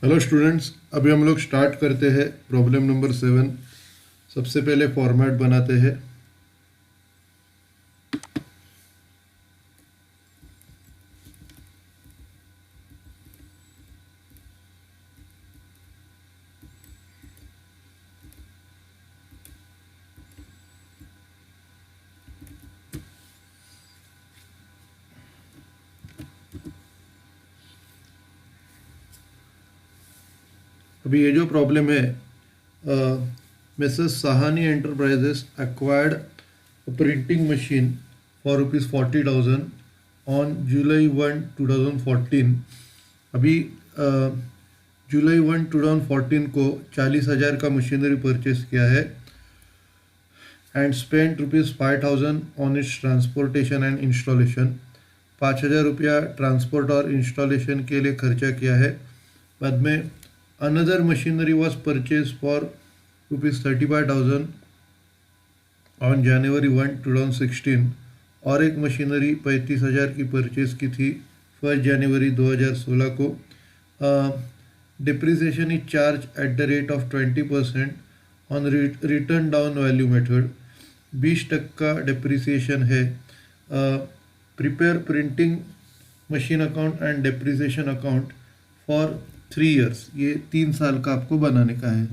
Hello students, अभी हम लोग स्टार्ट करते हैं प्रॉब्लम नंबर 7। सबसे पहले फॉर्मेट बनाते हैं। अभी ये जो प्रॉब्लम है, Mrs Sahani enterprises acquired printing machine for ₹40,000 on July 1 2014। अभी जुलाई 1 2014 को 40,000 का मशीनरी परचेस किया है and spend ₹5,000 on it's transportation and installation. 5,000 रुपया ट्रांसपोर्ट और इंस्टॉलेशन के लिए खर्चा किया है। बाद में another machinery was purchase for ₹35,000 on January 1 2016। और एक मशीनरी 35,000 की परचेज की थी 1 जनवरी 2016 को। Depreciation is charge at the rate of 20% on written down value method. 20% depreciation है। Prepare printing machine account and depreciation account for 3 years. ये 3 साल का आपको बनाने का है।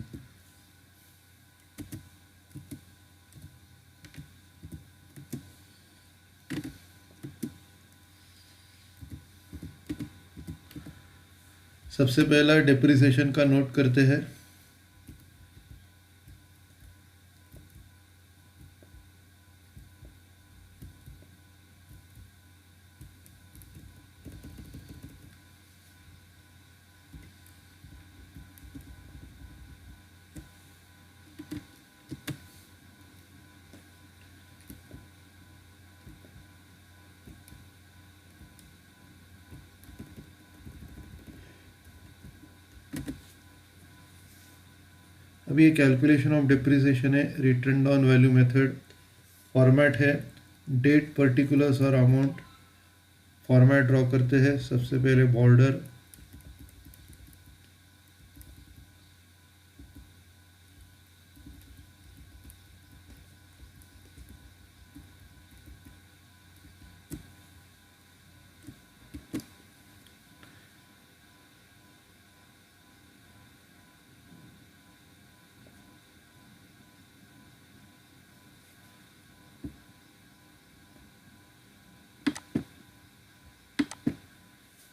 सबसे पहला डिप्रिसिएशन का नोट करते हैं। अभी ये कैलकुलेशन ऑफ डिप्रिसिएशन है, return down value method. Format है डेट, पर्टिकुलर्स और अमाउंट। फॉर्मेट ड्रॉ करते हैं। सबसे पहले बॉर्डर,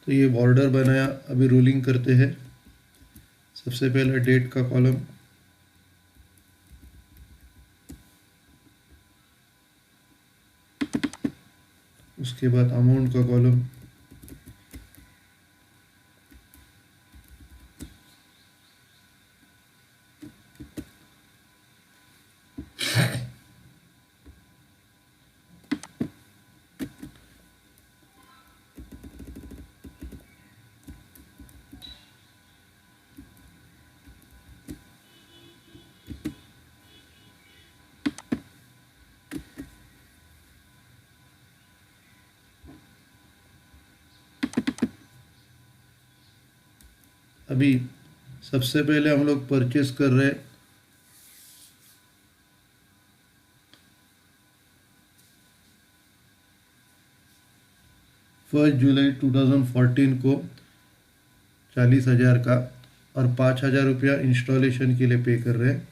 तो ये बॉर्डर बनाया। अभी रूलिंग करते हैं। सबसे पहले डेट का कॉलम, उसके बाद अमाउंट का कॉलम, अभी सबसे पहले हम लोग परचेस कर रहे हैं 1 जुलाई 2014 को 40,000 का, और 5,000 रुपया इंस्टॉलेशन के लिए पे कर रहे हैं।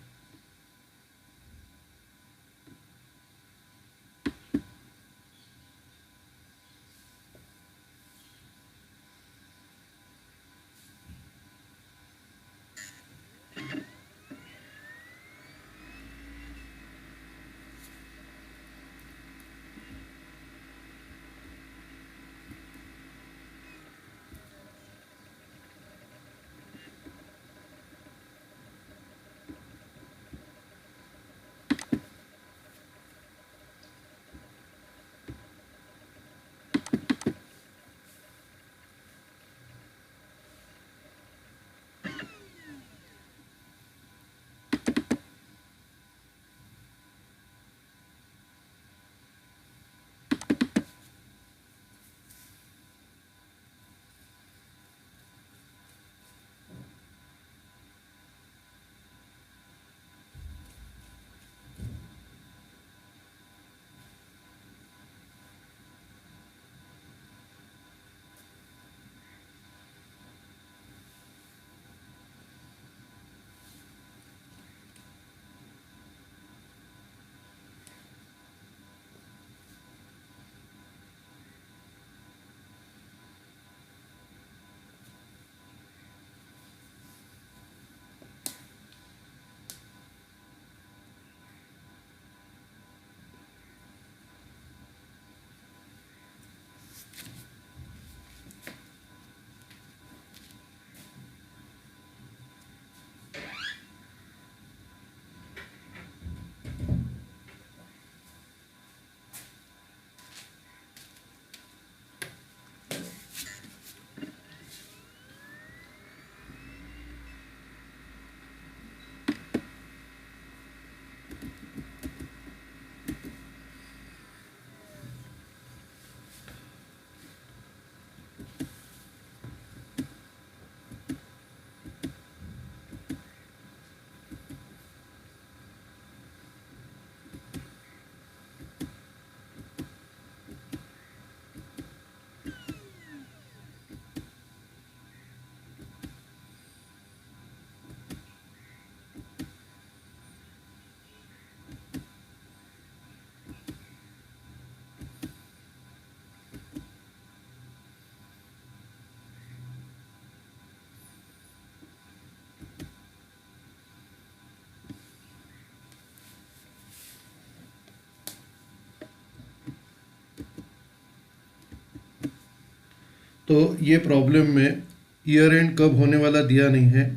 तो ये प्रॉब्लम में ईयर एंड कब होने वाला दिया नहीं है,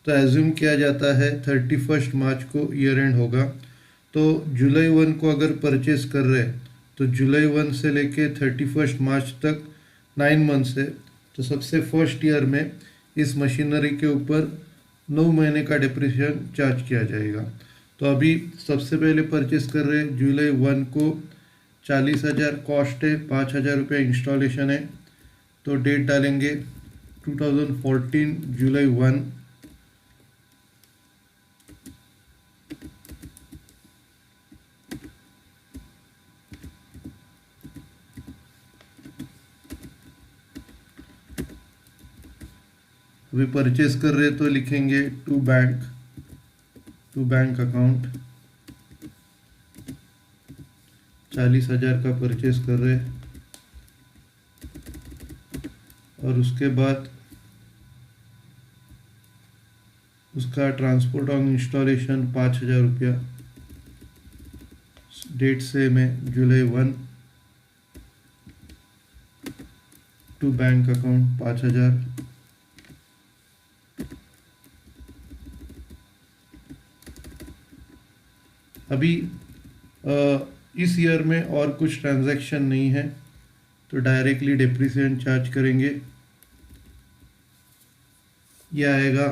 तो एज्यूम किया जाता है 31 मार्च को ईयर एंड होगा। तो जुलाई 1 को अगर परचेस कर रहे हैं तो जुलाई 1 से लेके 31 मार्च तक 9 मंथ्स है। तो सबसे फर्स्ट ईयर में इस मशीनरी के ऊपर 9 महीने का डिप्रिसिएशन चार्ज किया जाएगा। तो अभी सबसे पहले परचेस कर रहे हैं जुलाई 1 को, 40,000 कॉस्ट है, 5,000 रुपये इंस्टॉलेशन है। तो डेट डालेंगे 2014 जुलाई 1। अभी परचेस कर रहे तो लिखेंगे टू बैंक अकाउंट, 40,000 का परचेस कर रहे, और उसके बाद उसका ट्रांसपोर्ट ऑन इंस्टॉलेशन 5,000 रुपया। डेट से मैं जुलाई 1 टू बैंक अकाउंट 5,000। अभी इस ईयर में और कुछ ट्रांजैक्शन नहीं है तो डायरेक्टली डिप्रिसिएशन चार्ज करेंगे। यह आएगा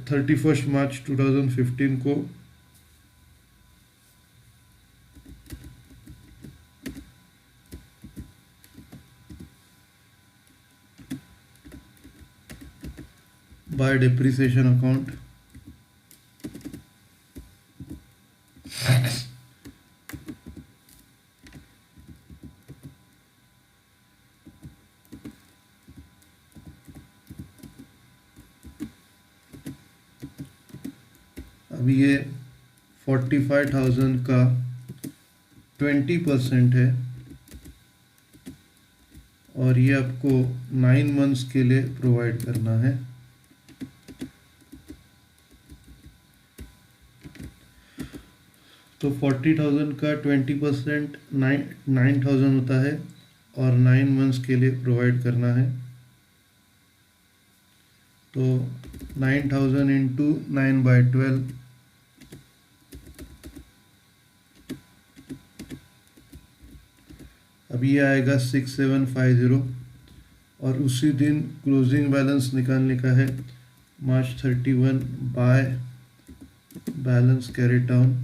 31 मार्च 2015 को। By depreciation account. अभी ये 45,000 का 20% है और ये आपको 9 मंथ्स के लिए प्रोवाइड करना है। तो 40,000 का 20% 9,000 होता है और 9 मंथ्स के लिए प्रोवाइड करना है। तो 9,000 इंटू 9/12, अभी ये आएगा 6750। और उसी दिन क्लोजिंग बैलेंस निकालने का है, मार्च 31 बाय बैलेंस कैरी डाउन।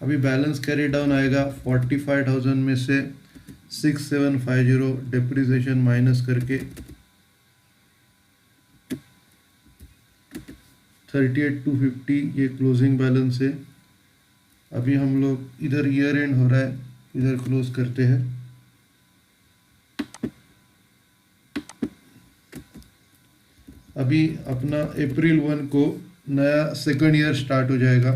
अभी बैलेंस कैरी डाउन आएगा 45,000 में से 6750 डिप्रिसिएशन माइनस करके 38,250 ये क्लोजिंग बैलेंस है। अभी हम लोग इधर ईयर एंड हो रहा है, इधर क्लोज करते हैं। अभी अपना अप्रैल 1 को नया सेकंड ईयर स्टार्ट हो जाएगा।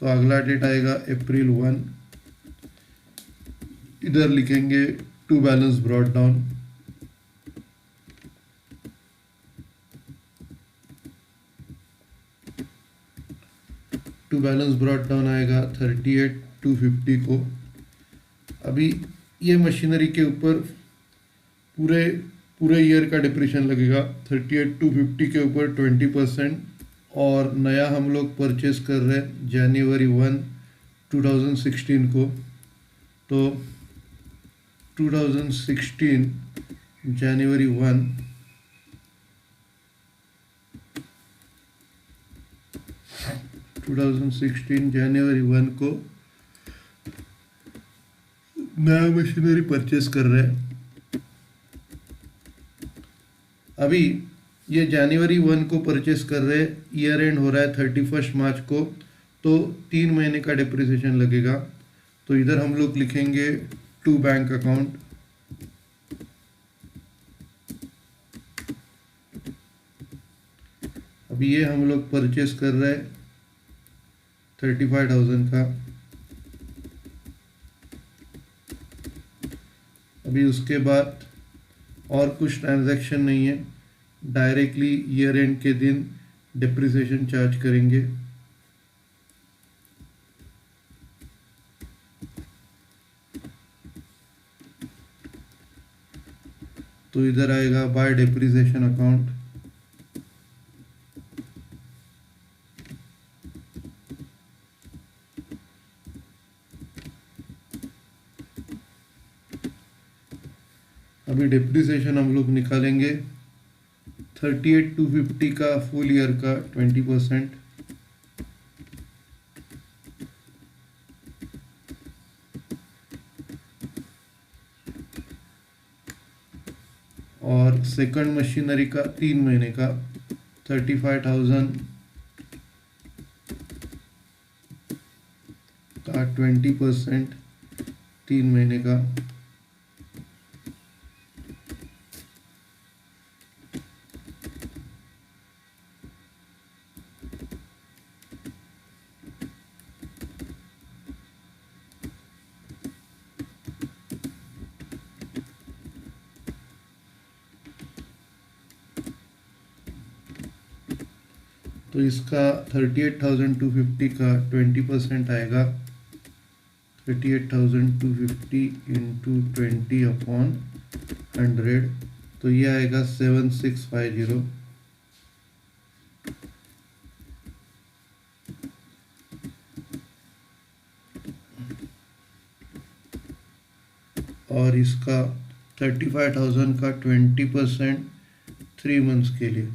तो अगला डेट आएगा अप्रैल 1। इधर लिखेंगे to balance brought down. To balance brought down आएगा 38,250 को। अभी ये मशीनरी के ऊपर पूरे ईयर का डिप्रिसिएशन लगेगा। 38,250 के ऊपर 20%। और नया हम लोग परचेस कर रहे हैं जनवरी 1 2016 को। तो 2016 जनवरी 1 2016 जनवरी 1 को नया मशीनरी परचेस कर रहे हैं। अभी ये जनवरी 1 को परचेस कर रहे हैं, ईयर एंड हो रहा है 31 मार्च को, तो 3 महीने का डिप्रिसिएशन लगेगा। तो इधर हम लोग लिखेंगे टू बैंक अकाउंट। अभी ये हम लोग परचेस कर रहे हैं 35,000 का। अभी उसके बाद और कुछ ट्रांजैक्शन नहीं है, डायरेक्टली ईयर एंड के दिन डिप्रिसिएशन चार्ज करेंगे। तो इधर आएगा बाय डिप्रिसिएशन अकाउंट। अभी डिप्रिसिएशन हम लोग निकालेंगे 38,250 का फुल ईयर का 20%, और सेकंड मशीनरी का 3 महीने का 35,000 का 20%, 3 महीने का। तो इसका 38,250 का 20% आएगा 38,250 इंटू 20/100, तो ये आएगा 7650। और इसका 35,000 का 20% 3 मंथ्स के लिए।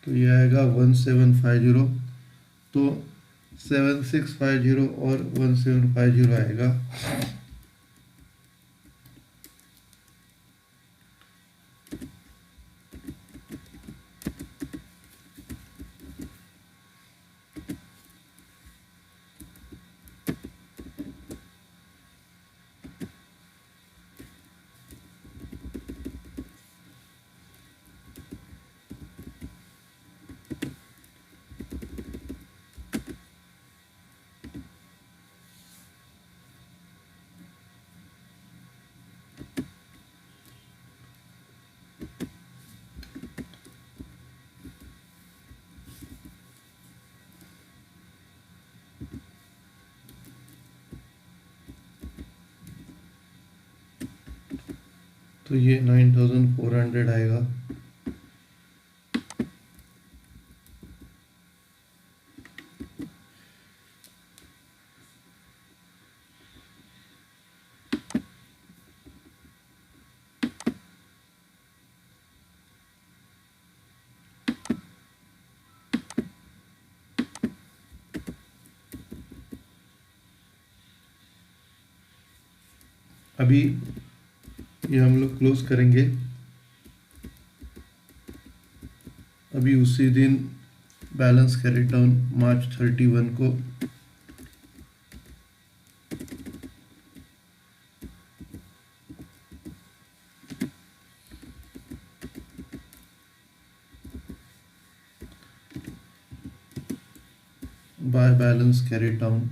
तो ये आएगा 1750। तो 7650 और 1750 आएगा। तो ये 9,400 आएगा। अभी ये हम लोग क्लोज करेंगे। अभी उसी दिन बैलेंस कैरी डाउन मार्च 31 को बाय बैलेंस कैरी डाउन।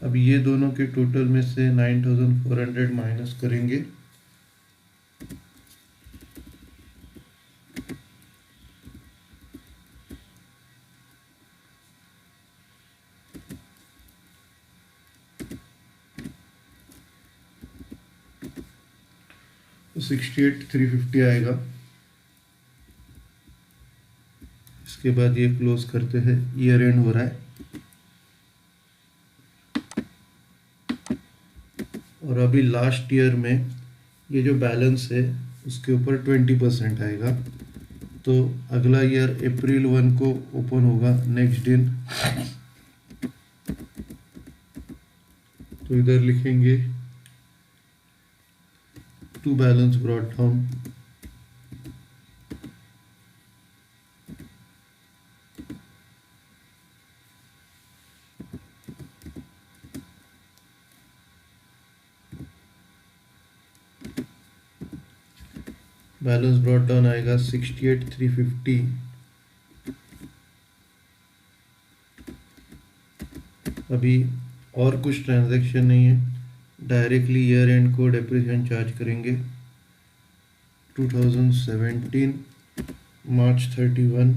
अब ये दोनों के टोटल में से 9,400 माइनस करेंगे। तो 68,350 आएगा। इसके बाद ये क्लोज करते हैं, ईयर एंड हो रहा है। और अभी लास्ट ईयर में ये जो बैलेंस है उसके ऊपर 20% आएगा। तो अगला ईयर अप्रैल 1 को ओपन होगा नेक्स्ट दिन। तो इधर लिखेंगे to balance brought down. Balance brought down आएगा 68,350। अभी और कुछ ट्रांजैक्शन नहीं है, डायरेक्टली ईयर एंड को डेप्रिसिएशन चार्ज करेंगे। 2017 मार्च 31।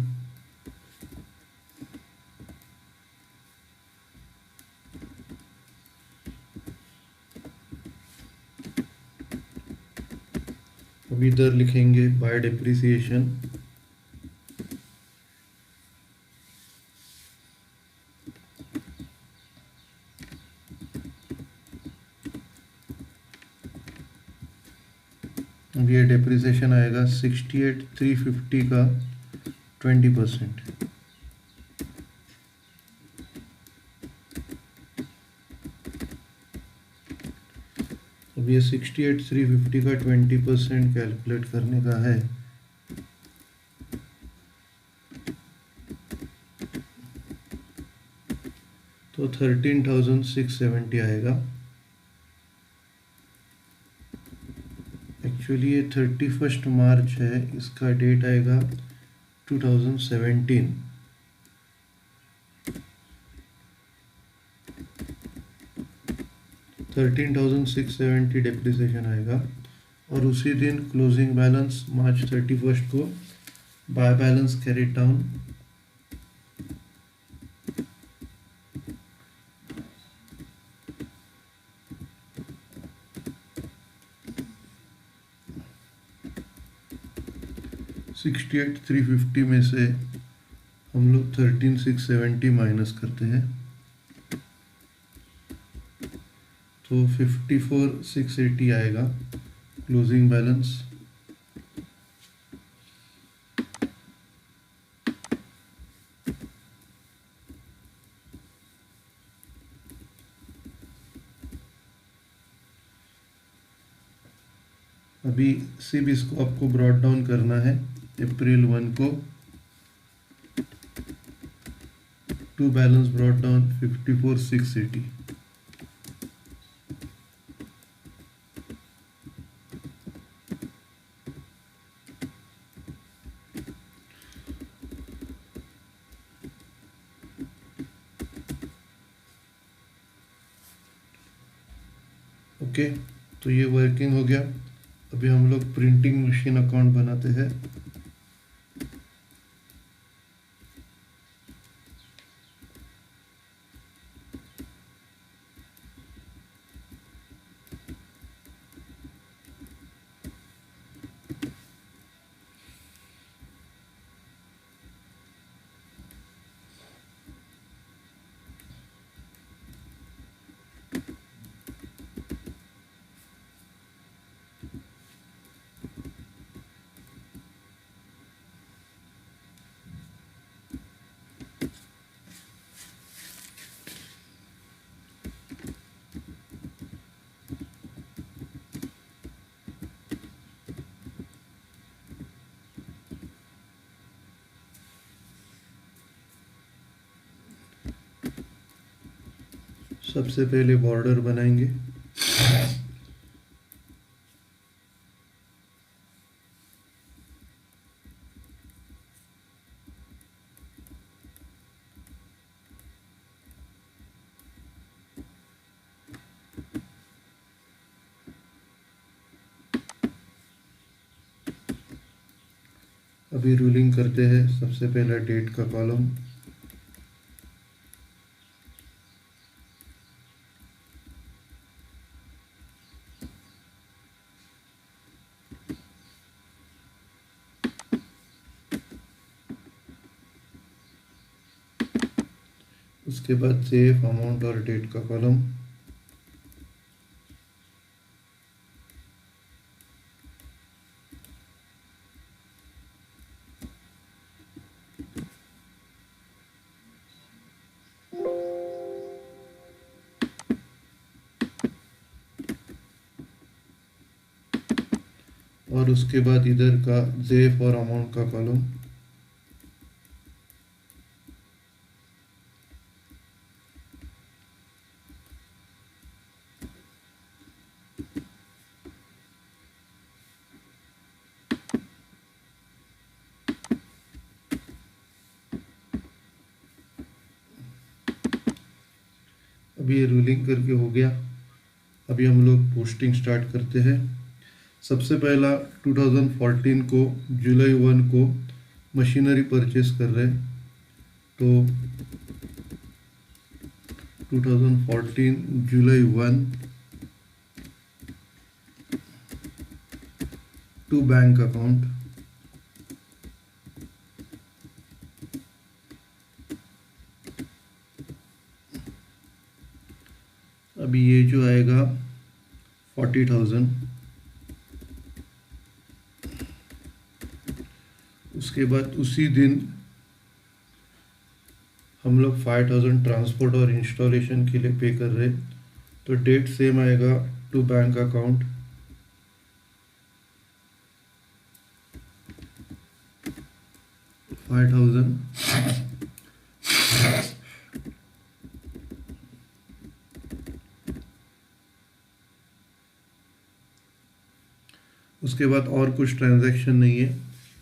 अभी इधर लिखेंगे बाय डेप्रिसिएशन। अब ये डेप्रिसिएशन आएगा 68,350 का 20%। अब ये 68,350 का 20% कैलकुलेट करने का है। तो 13,670 आएगा। एक्चुअली ये 31 मार्च है, इसका डेट आएगा 2017। $13,670 डेप्रिसिएशन आएगा और उसी दिन क्लोजिंग बैलेंस मार्च 31 को बाय बैलेंस कैरी डाउन। $68,350 में से हम लोग 13,670 माइनस करते हैं तो 54,680 आएगा क्लोजिंग बैलेंस। अभी सिर्फ इसको आपको ब्रॉट डाउन करना है अप्रैल 1 को। To balance brought down 54,680। Okay, तो ये वर्किंग हो गया। अभी हम लोग प्रिंटिंग मशीन अकाउंट बनाते हैं। सबसे पहले बॉर्डर बनाएंगे। अभी रूलिंग करते हैं। सबसे पहला डेट का कॉलम, उसके बाद सेफ अमाउंट और डेट का कॉलम, और उसके बाद इधर का जेफ और अमाउंट का कॉलम। अभी ये रूलिंग करके हो गया। अभी हम लोग पोस्टिंग स्टार्ट करते हैं। सबसे पहला 2014 को जुलाई 1 को मशीनरी परचेस कर रहे हैं, तो 2014 जुलाई 1 टू बैंक अकाउंट, अभी ये जो आएगा 40,000। उसके बाद उसी दिन हम लोग 5,000 ट्रांसपोर्ट और इंस्टॉलेशन के लिए पे कर रहे, तो डेट सेम आएगा टू बैंक अकाउंट, 5,000। उसके बाद और कुछ ट्रांजैक्शन नहीं है,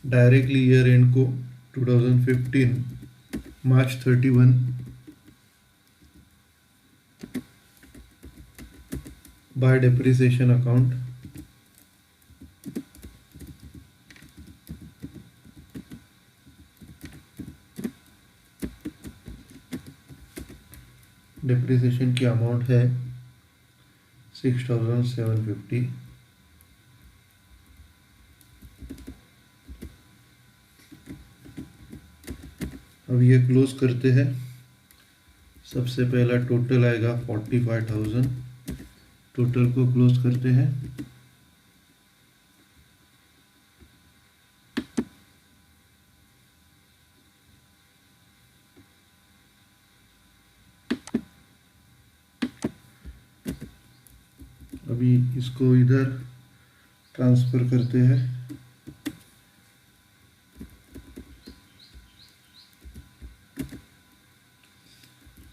डायरेक्टली ईयर एंड को 2015 March 31 bye depreciation account, depreciation की अमाउंट है 6,750। अब ये क्लोज करते हैं। सबसे पहला टोटल आएगा 45,000, टोटल को क्लोज करते हैं। अभी इसको इधर ट्रांसफर करते हैं।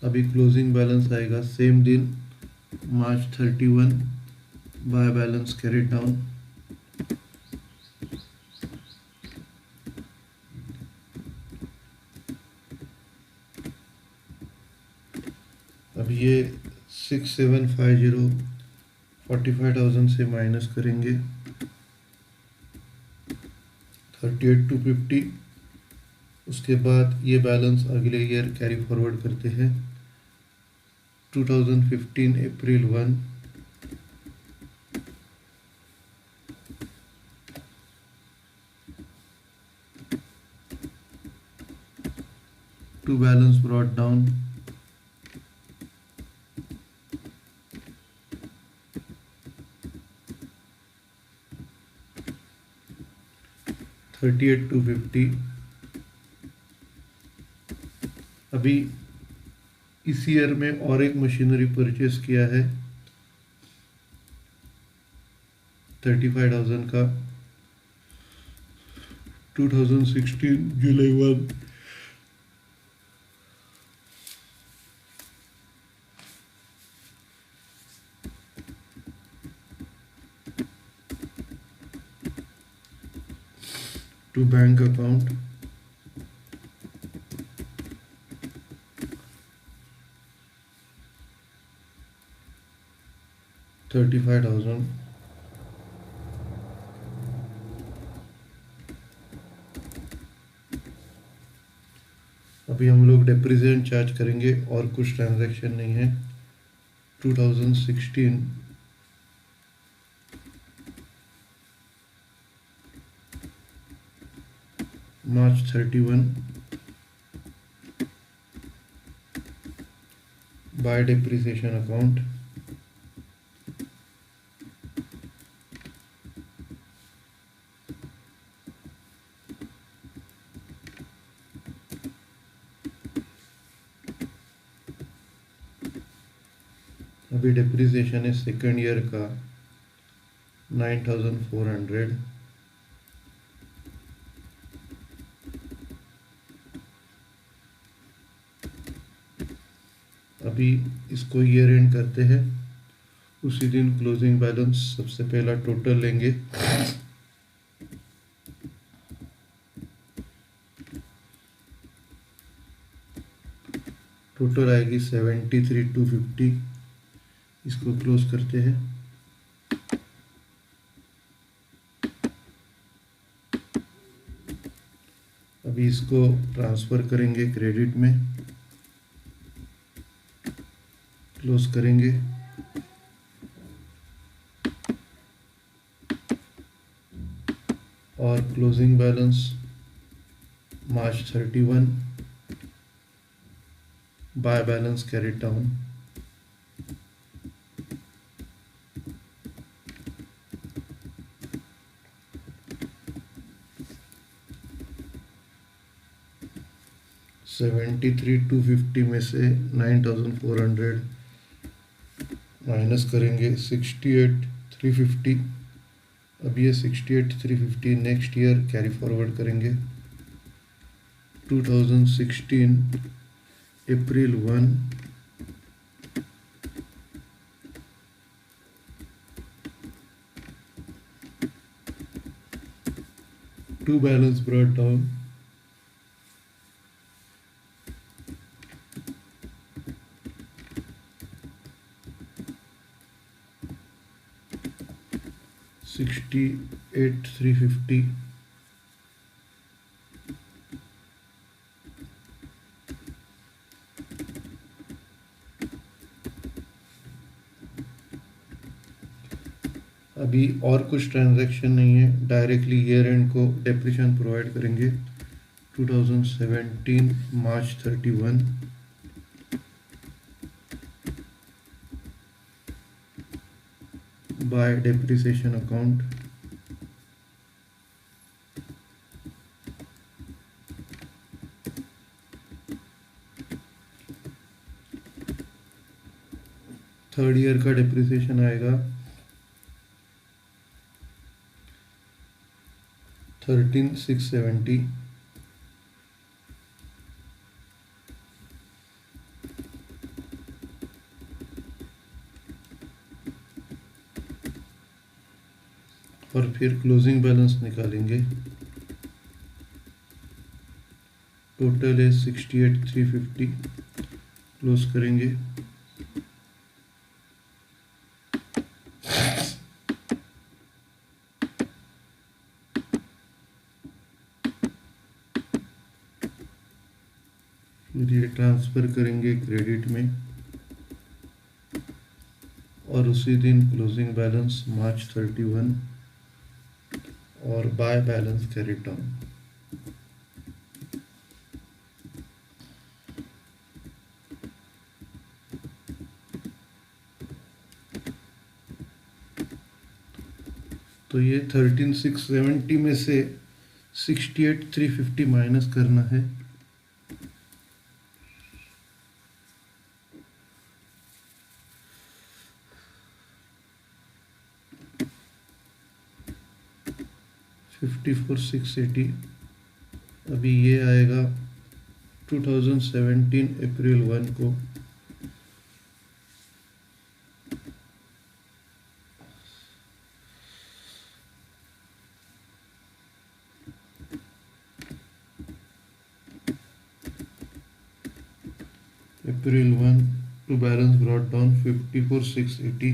अभी क्लोजिंग बैलेंस आएगा सेम दिन मार्च 31 बाय बैलेंस कैरिड डाउन, अब ये 6,750 45,000 से माइनस करेंगे 38,250। उसके बाद ये बैलेंस अगले ईयर कैरी फॉरवर्ड करते हैं 2015 अप्रैल 1 to balance brought down 38,250। अभी इस ईयर में और एक मशीनरी परचेस किया है 35,000 का 2016 जुलाई 1 टू बैंक अकाउंट, $35,000। अभी हम लोग डेप्रिसिएशन चार्ज करेंगे और कुछ ट्रांजैक्शन नहीं है 2016 मार्च 31 बाय डेप्रिसिएशन अकाउंट, अभी डेप्रिसिएशन है सेकेंड ईयर का 9,400। अभी इसको ईयर एंड करते हैं, उसी दिन क्लोजिंग बैलेंस सबसे पहला टोटल लेंगे टोटल आएगी 73,250। इसको क्लोज करते हैं। अभी इसको ट्रांसफ़र करेंगे क्रेडिट में, क्लोज करेंगे। और closing balance March 31, by balance carried down. $73,250 में से 9,400 माइनस करेंगे 68,350। अब ये 68,350 नेक्स्ट ईयर कैरी फॉरवर्ड करेंगे। 2016 April 1, to balance brought down $68,350। अभी और कुछ ट्रांजैक्शन नहीं है, डायरेक्टली ईयर एंड को डेप्रिसिएशन प्रोवाइड करेंगे। 2017 March 31, bye depreciation account. Third year का डेप्रिसिएशन आएगा 13,670। और फिर क्लोजिंग बैलेंस निकालेंगे। टोटल है 68,350। क्लोज करेंगे। फिर ये ट्रांसफ़र करेंगे क्रेडिट में, और उसी दिन क्लोजिंग बैलेंस March 31 और बाय बैलेंस कैरिड डाउन। तो ये 13,670 में से 68,350 माइनस करना है। $54,680। अभी ये आएगा 2017 April 1 को। April 1 to balance brought down 54,680।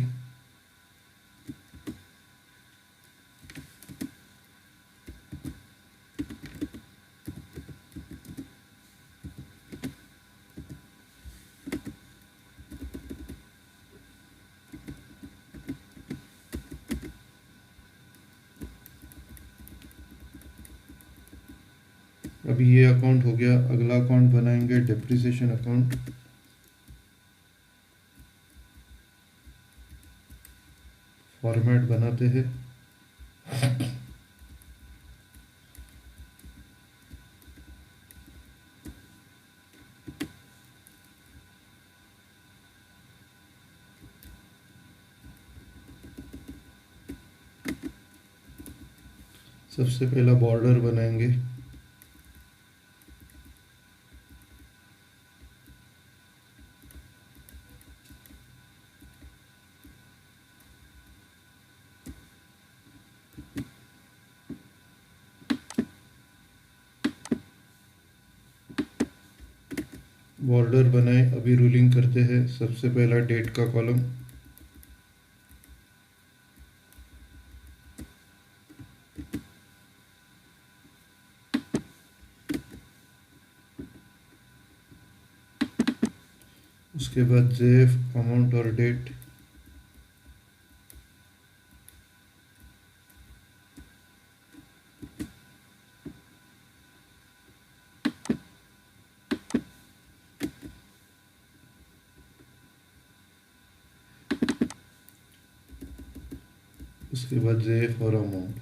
अभी ये अकाउंट हो गया। अगला अकाउंट बनाएंगे डेप्रिसिएशन अकाउंट। फॉर्मेट बनाते हैं। सबसे पहला बॉर्डर बनाएंगे। बॉर्डर बनाए, अभी रूलिंग करते हैं। सबसे पहला डेट का कॉलम, उसके बाद जेएफ अमाउंट और डेट, उसके बाद जेएफ और अमाउंट।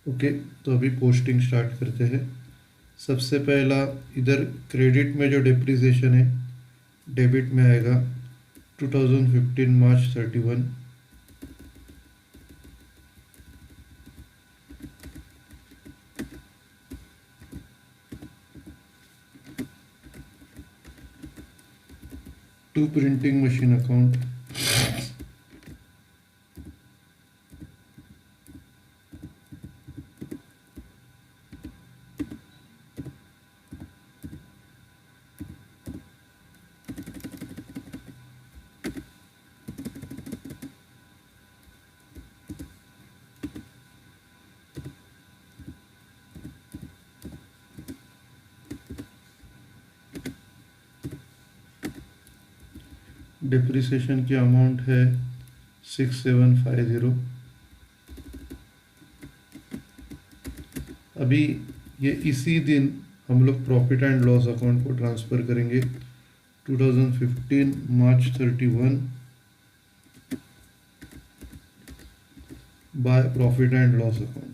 ओके, तो अभी पोस्टिंग स्टार्ट करते हैं। सबसे पहला इधर क्रेडिट में जो डिप्रिसिएशन है, डेबिट में आएगा 2015 March 31। To printing machine account, depreciation की अमाउंट है 6750। अभी ये इसी दिन हम लोग प्रॉफिट एंड लॉस अकाउंट को ट्रांसफ़र करेंगे 2015 March 31 by profit and loss account.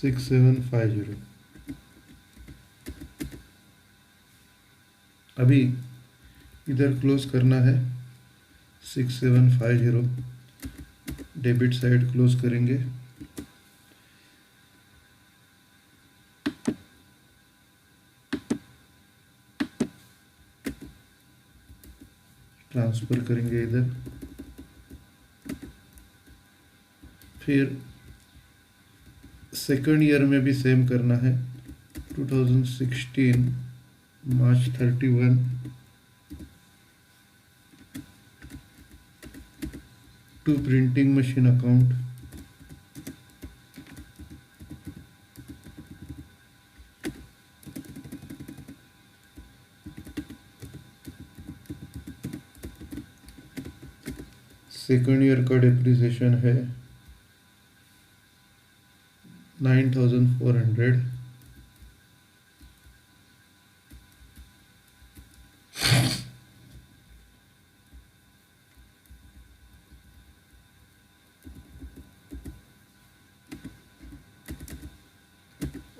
Six seven five zero. अभी इधर क्लोज करना है 6750, डेबिट साइड क्लोज करेंगे। ट्रांसफ़र करेंगे इधर। फिर सेकंड ईयर में भी सेम करना है 2016 March 31 to printing machine account, second year का डिप्रिसिएशन है 9400।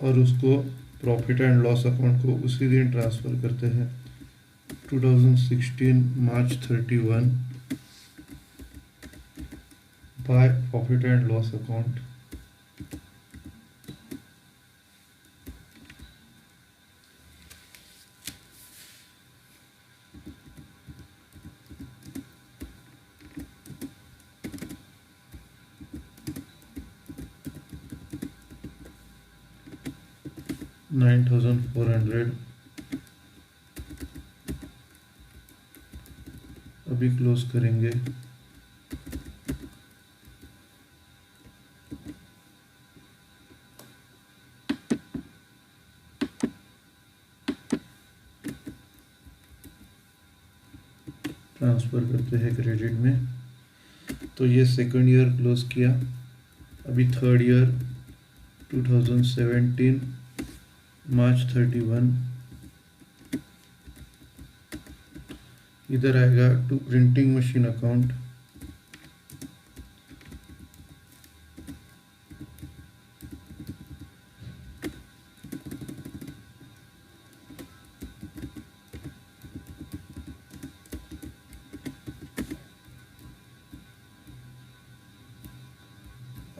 और उसको प्रॉफिट एंड लॉस अकाउंट को उसी दिन ट्रांसफ़र करते हैं 2016 March 31 by profit and loss account. $9400। अभी क्लोज करेंगे। ट्रांसफ़र करते हैं क्रेडिट में। तो ये सेकंड ईयर क्लोज किया। अभी थर्ड ईयर 2017 मार्च 31, इधर आएगा to printing machine account,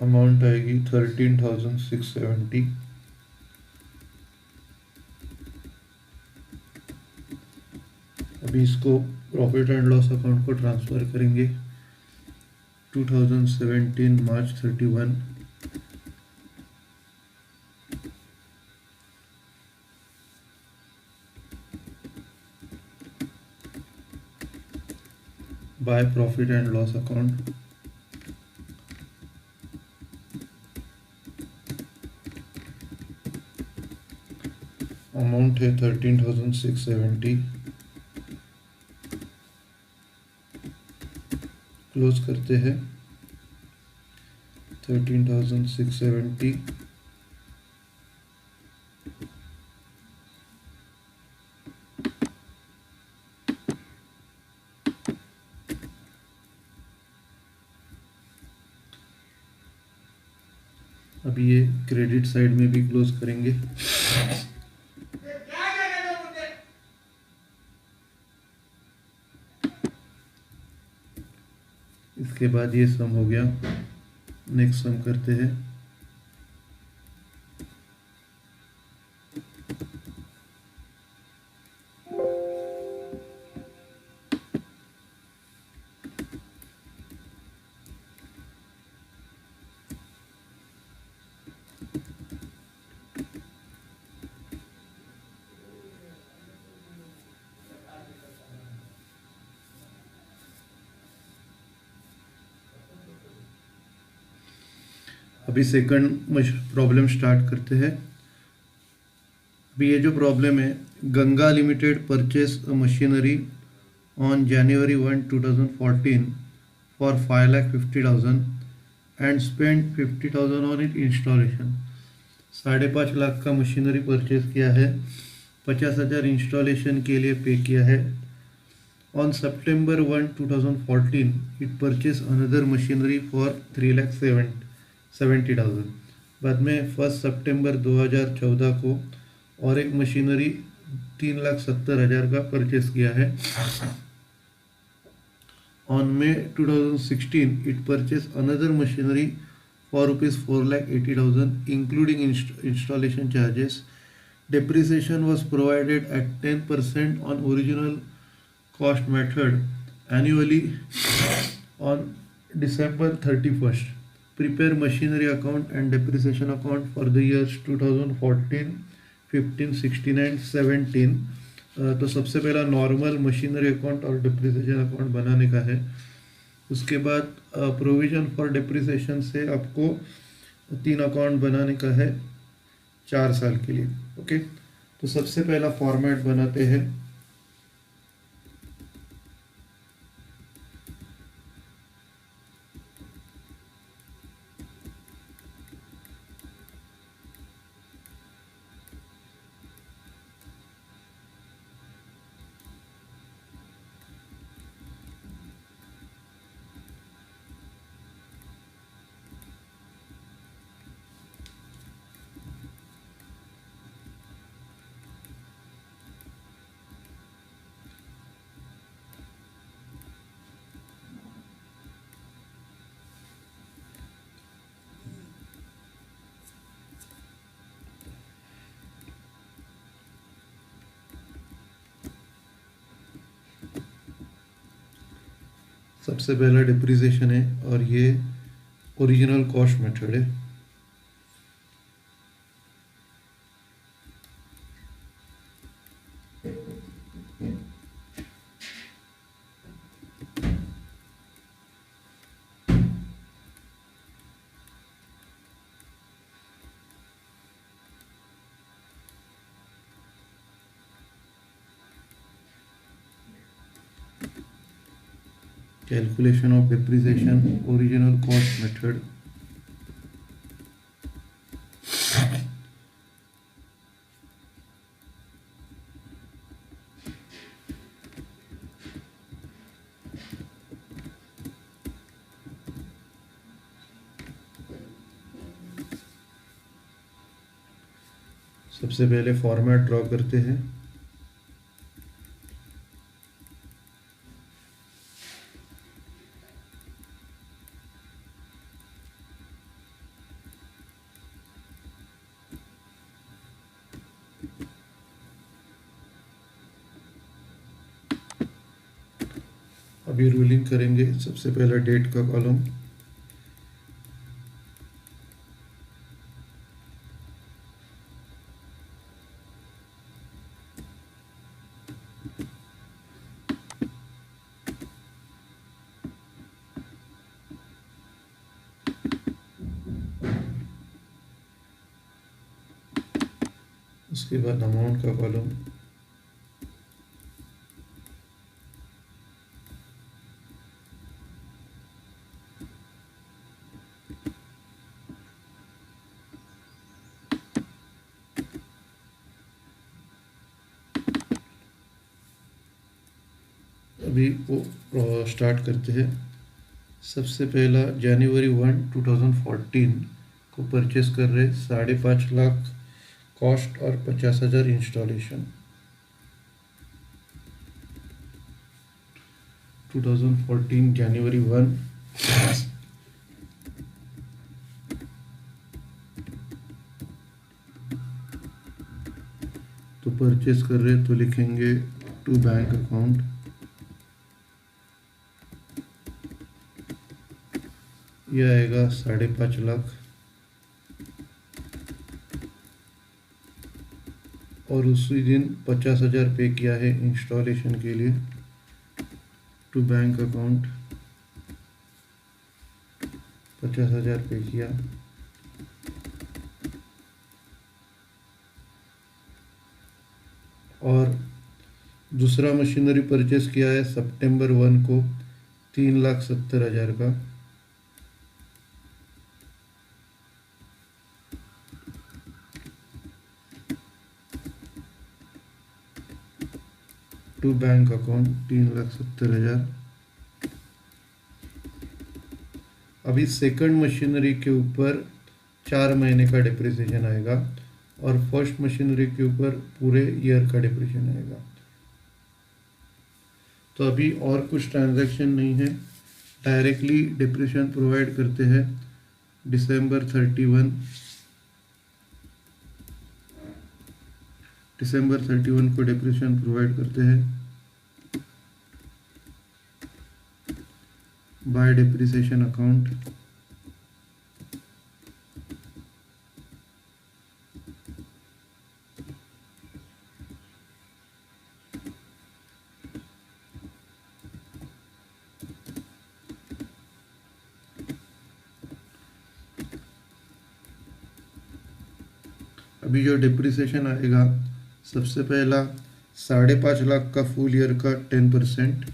amount आएगी 13,670। अभी इसको प्रॉफिट एंड लॉस अकाउंट को ट्रांसफ़र करेंगे। 2017 March 31 by profit and loss account. Amount है 13,670। क्लोज करते हैं। 13,670 अभी ये क्रेडिट साइड में भी क्लोज करेंगे। इसके बाद ये सम हो गया। नेक्स्ट सम करते हैं। अभी सेकंड प्रॉब्लम स्टार्ट करते हैं। अभी ये जो प्रॉब्लम है, Ganga limited purchase a machinery on January 1, 2014 for 5,50,000 and spend 50,000 on it installation. 5.5 lakh का मशीनरी परचेज किया है, 50,000 इंस्टॉलेशन के लिए पे किया है। On September 1, 2014 it purchase another machinery for 3,70,000। बाद में 1 सितंबर 2014 को और एक मशीनरी 3,70,000 का परचेस किया है। On May 2016 it purchase another machinery for ₹4,80,000 including installation charges. Depreciation was provided at 10% on original cost method annually on December 31st. Prepare machinery account and depreciation account for the years 2014, 15, 16 and 17। तो सबसे पहला normal machinery account और depreciation account बनाने का है। उसके बाद provision for depreciation से आपको 3 अकाउंट बनाने का है 4 साल के लिए। ओके, तो सबसे पहला फॉर्मेट बनाते हैं। सबसे पहला डिप्रिसिएशन है और ये ओरिजिनल कॉस्ट मेथड है। Calculation of depreciation, original cost method। सबसे पहले फॉर्मेट ड्रॉ करते हैं। अभी रूलिंग करेंगे। सबसे पहला डेट का कॉलम, उसके बाद अमाउंट का कॉलम, अभी वो स्टार्ट करते हैं। सबसे पहला January 1, 2014 को परचेस कर रहे 5.5 लाख कॉस्ट और 50,000 इंस्टॉलेशन। 2014 January 1, तो परचेस कर रहे तो लिखेंगे टू बैंक अकाउंट, यह आएगा 5.5 लाख, और उसी दिन 50,000 पे किया है इंस्टॉलेशन के लिए टू बैंक अकाउंट, 50,000 पे किया। और दूसरा मशीनरी परचेस किया है September 1 को 3,70,000 का, टू बैंक अकाउंट 3,70,000। अभी सेकंड मशीनरी के ऊपर 4 महीने का डिप्रिसिएशन आएगा और फर्स्ट मशीनरी के ऊपर पूरे ईयर का डिप्रिसिएशन आएगा। तो अभी और कुछ ट्रांजैक्शन नहीं है, डायरेक्टली डिप्रिसिएशन प्रोवाइड करते हैं। December 31 को डिप्रिसिएशन प्रोवाइड करते हैं बाय डिप्रिसिएशन अकाउंट। अभी जो डिप्रिसिएशन आएगा, सबसे पहला 5.5 लाख का फुल ईयर का 10%,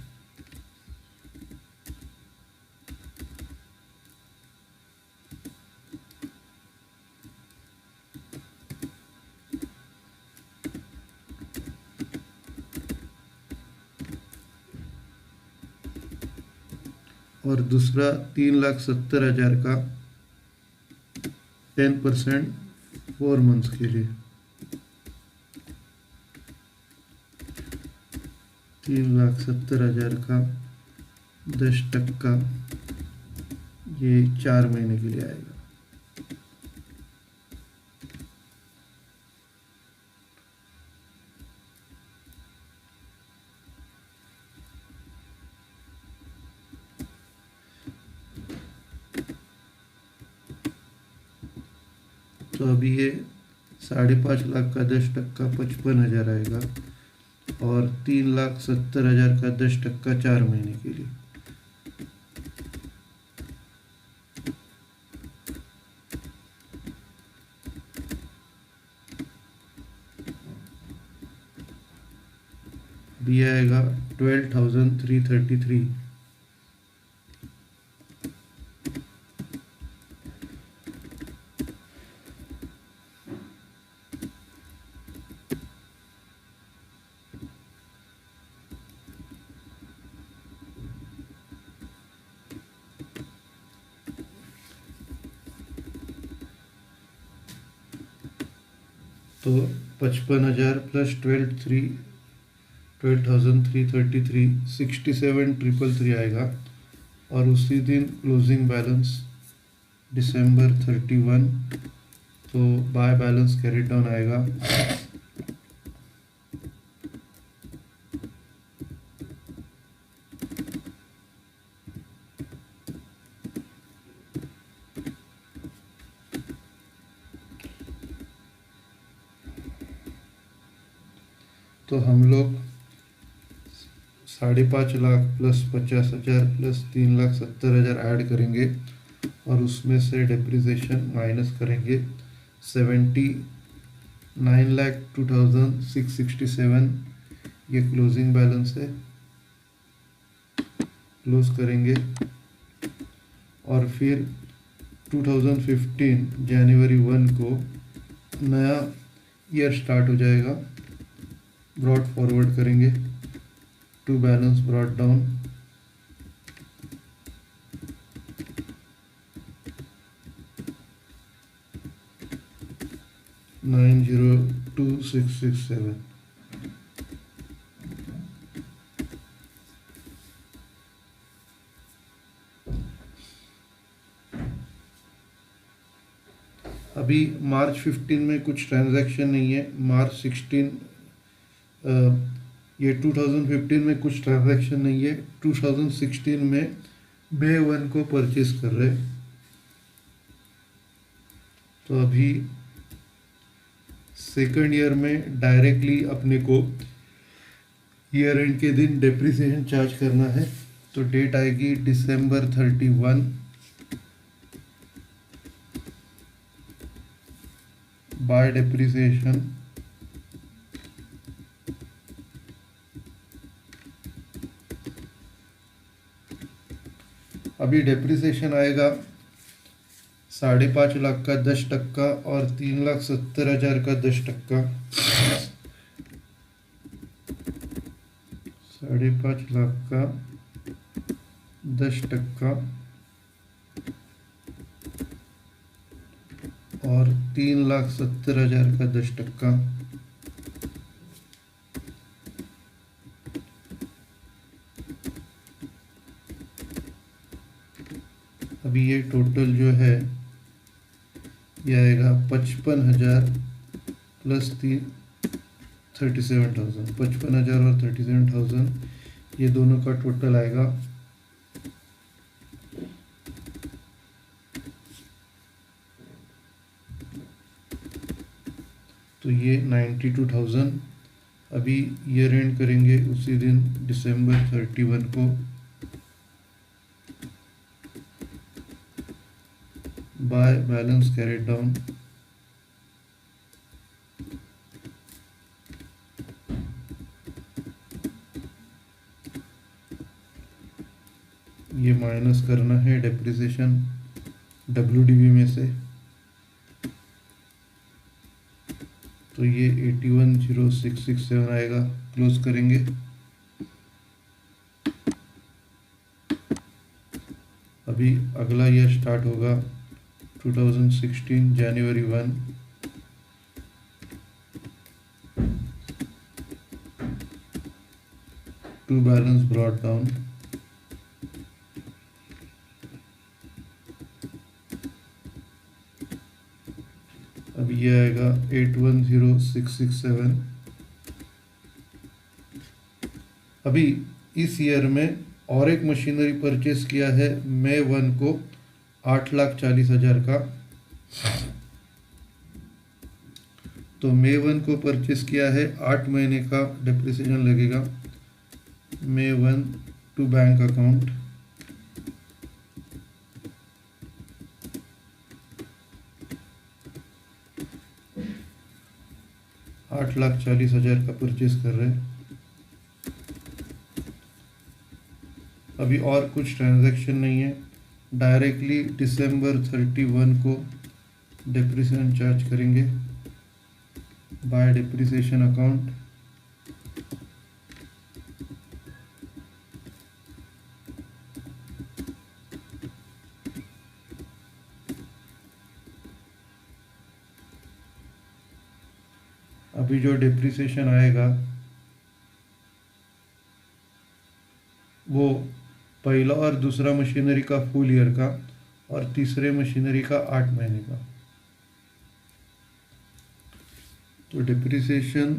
और दूसरा 3,70,000 का 10% 4 मंथ्स के लिए, 3,70,000 का 10%, ये 4 महीने के लिए आएगा। तो अभी ये 5.5 लाख का 10% 55,000 आएगा और 3,70,000 का 10% 4 महीने के लिए। भी आएगा 12,333। तो 55,000 प्लस 12,333 67,333 आएगा। और उसी दिन क्लोजिंग बैलेंस December 31, तो बाय बैलेंस कैरी डाउन आएगा तो हम लोग 5.5 लाख प्लस 50,000 प्लस 3,70,000 ऐड करेंगे और उसमें से डिप्रिसिएशन माइनस करेंगे। 79,02,667 ये क्लोजिंग बैलेंस है, क्लोज करेंगे। और फिर 2015 जनवरी 1 को नया ईयर स्टार्ट हो जाएगा, ब्रॉड फॉरवर्ड करेंगे टू बैलेंस ब्रॉड डाउन। $902,667। अभी मार्च 15 में कुछ ट्रांजैक्शन नहीं है। मार्च 16 ये 2015 में कुछ ट्रांजैक्शन नहीं है। 2016 में May 1 को परचेज कर रहे। तो अभी सेकंड ईयर में डायरेक्टली अपने को ईयर एंड के दिन डेप्रिसिएशन चार्ज करना है। तो डेट आएगी December 31 बाय डेप्रिसिएशन। अभी डेप्रिसिएशन आएगा 5.5 लाख का 10% और 3,70,000 का 10%। 5.5 लाख का 10% और 3,70,000 का 10%। अभी ये टोटल जो है ये आएगा 55,000 प्लस 37,000। 55,000 और 37,000 ये दोनों का टोटल आएगा तो ये 92,000। अभी ईयर एंड करेंगे उसी दिन December 31 को। Bye balance carried down. ये माइनस करना है डेप्रिसिएशन WDV में से। तो ये 81,0667 आएगा, क्लोज करेंगे। अभी अगला ईयर स्टार्ट होगा 2016 जनवरी 1। To balance brought down. अब ये आएगा 81,0667। अभी इस ईयर में और एक मशीनरी परचेस किया है May 1 को 8,40,000 का। तो May 1 को परचेस किया है, 8 महीने का डेप्रिसिएशन लगेगा। May 1 to bank account. $8,40,000 का परचेस कर रहे हैं। अभी और कुछ ट्रांजैक्शन नहीं है। डायरेक्टली December 31 को डेप्रिसिएशन चार्ज करेंगे बाय डेप्रिसिएशन अकाउंट। अभी जो डेप्रिसिएशन आएगा वो पहला और दूसरा मशीनरी का फुल ईयर का और तीसरे मशीनरी का 8 महीने का। तो डेप्रिसिएशन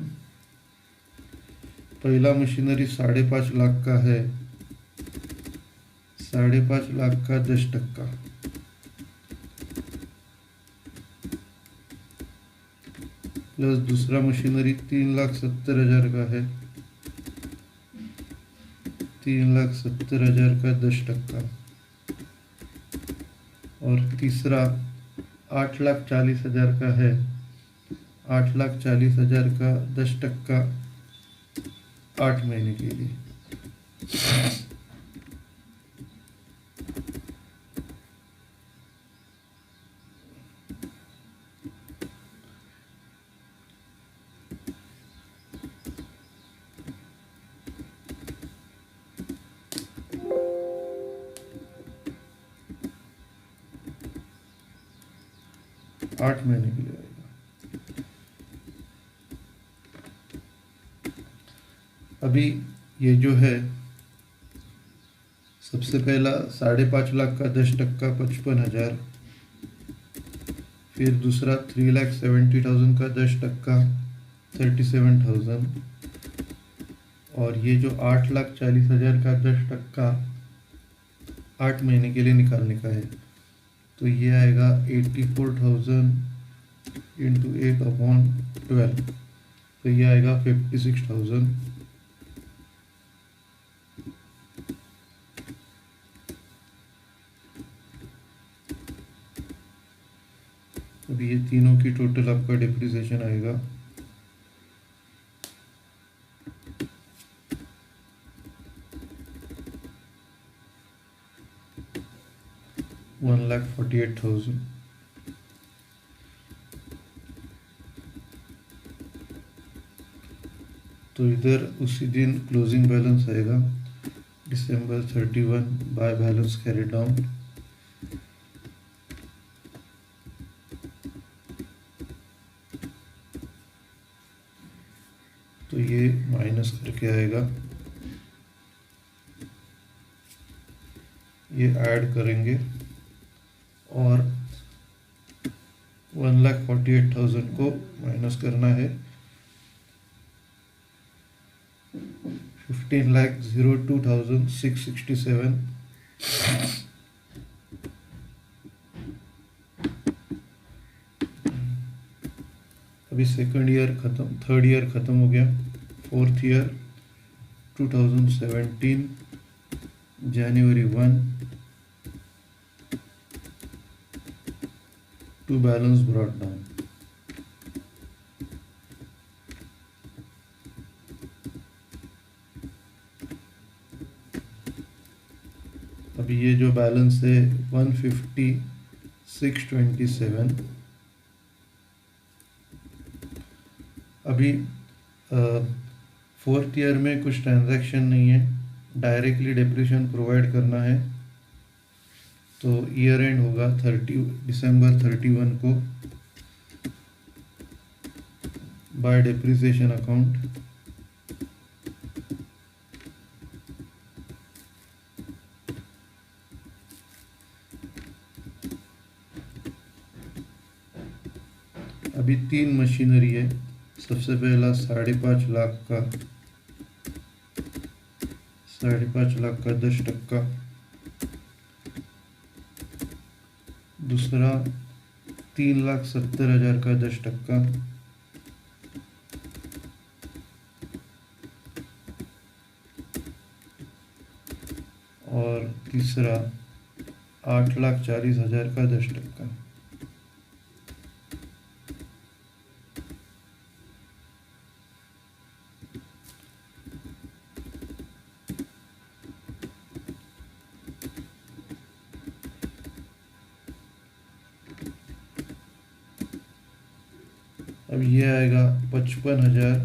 पहला मशीनरी 5.5 लाख का है, 5.5 लाख का 10%। प्लस दूसरा मशीनरी 3,70,000 का है, 3,70,000 का 10%। और तीसरा 8,40,000 का है, 8,40,000 का 10%, 8 महीने के लिए। आठ महीने के लिए आएगा। अभी ये जो है सबसे पहला 5.5 लाख का 10%, 55,000। फिर दूसरा 3,70,000 का 10%, 37,000। और ये जो 8,40,000 का 10%, 8 महीने के लिए निकालने का है, तो ये आएगा 84,000 इंटू 8/12, तो ये आएगा 56,000। अभी ये तीनों की टोटल आपका डिप्रिसिएशन आएगा 1,48,000। तो इधर उसी दिन क्लोजिंग बैलेंस आएगा December 31 by balance carried down. तो ये माइनस करके आएगा, ये ऐड करेंगे और 1,48,000 को माइनस करना है 15,02,667। अभी सेकंड ईयर खत्म, थर्ड ईयर खत्म हो गया, fourth year 2017 January 1 to balance brought down। अभी ये जो बैलेंस है 150,627। अभी फोर्थ ईयर में कुछ ट्रांजैक्शन नहीं है, डायरेक्टली डेप्रिसिएशन प्रोवाइड करना है। तो ईयर एंड होगा December 31 को बाय डेप्रिसिएशन अकाउंट। अभी 3 मशीनरी है। सबसे पहला 5.5 लाख का 10%, दूसरा 3,70,000 का 10%, और तीसरा 8,40,000 का 10%। अब ये आएगा 55,000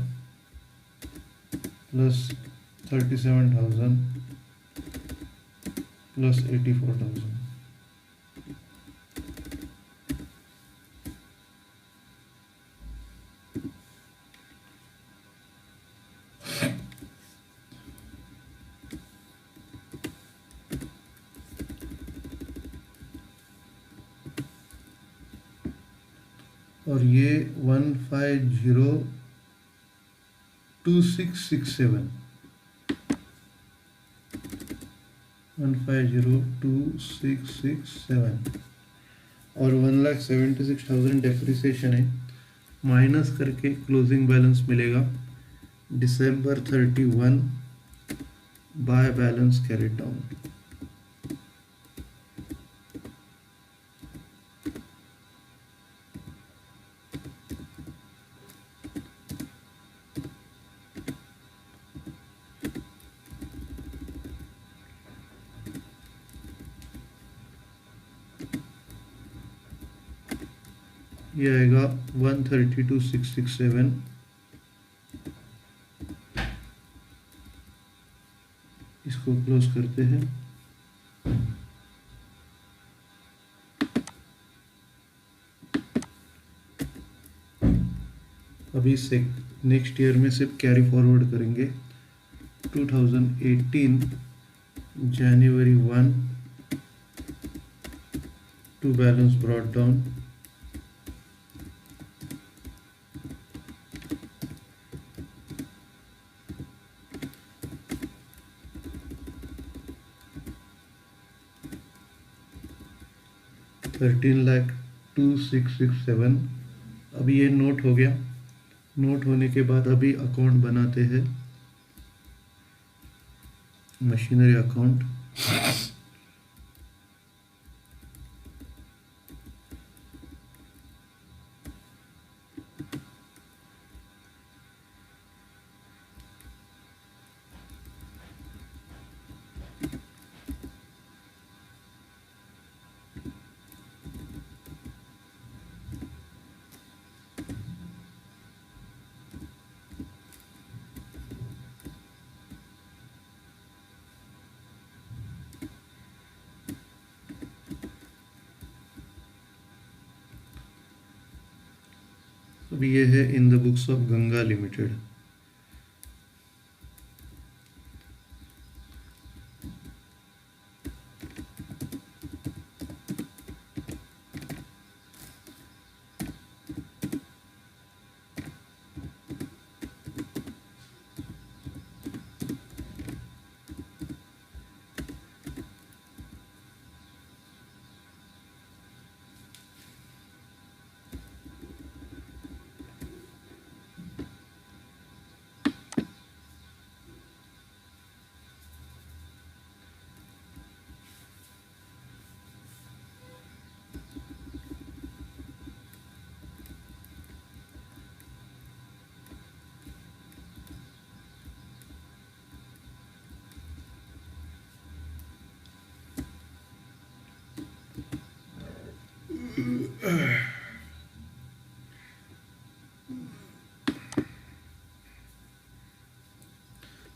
प्लस 37,000 प्लस 84,000। और ये 150,2667 150,2667 और 1,76,000 डेप्रिसिएशन है। माइनस करके क्लोजिंग बैलेंस मिलेगा December 31 by balance carried down. ये आएगा 132,667। इसको क्लोज करते हैं। अभी से नेक्स्ट ईयर में सिर्फ कैरी फॉरवर्ड करेंगे। 2018 January 1 to balance brought down। $13,02,667। अभी ये नोट हो गया। नोट होने के बाद अभी अकाउंट बनाते हैं, मशीनरी अकाउंट। अभी ये है in the books of Ganga limited.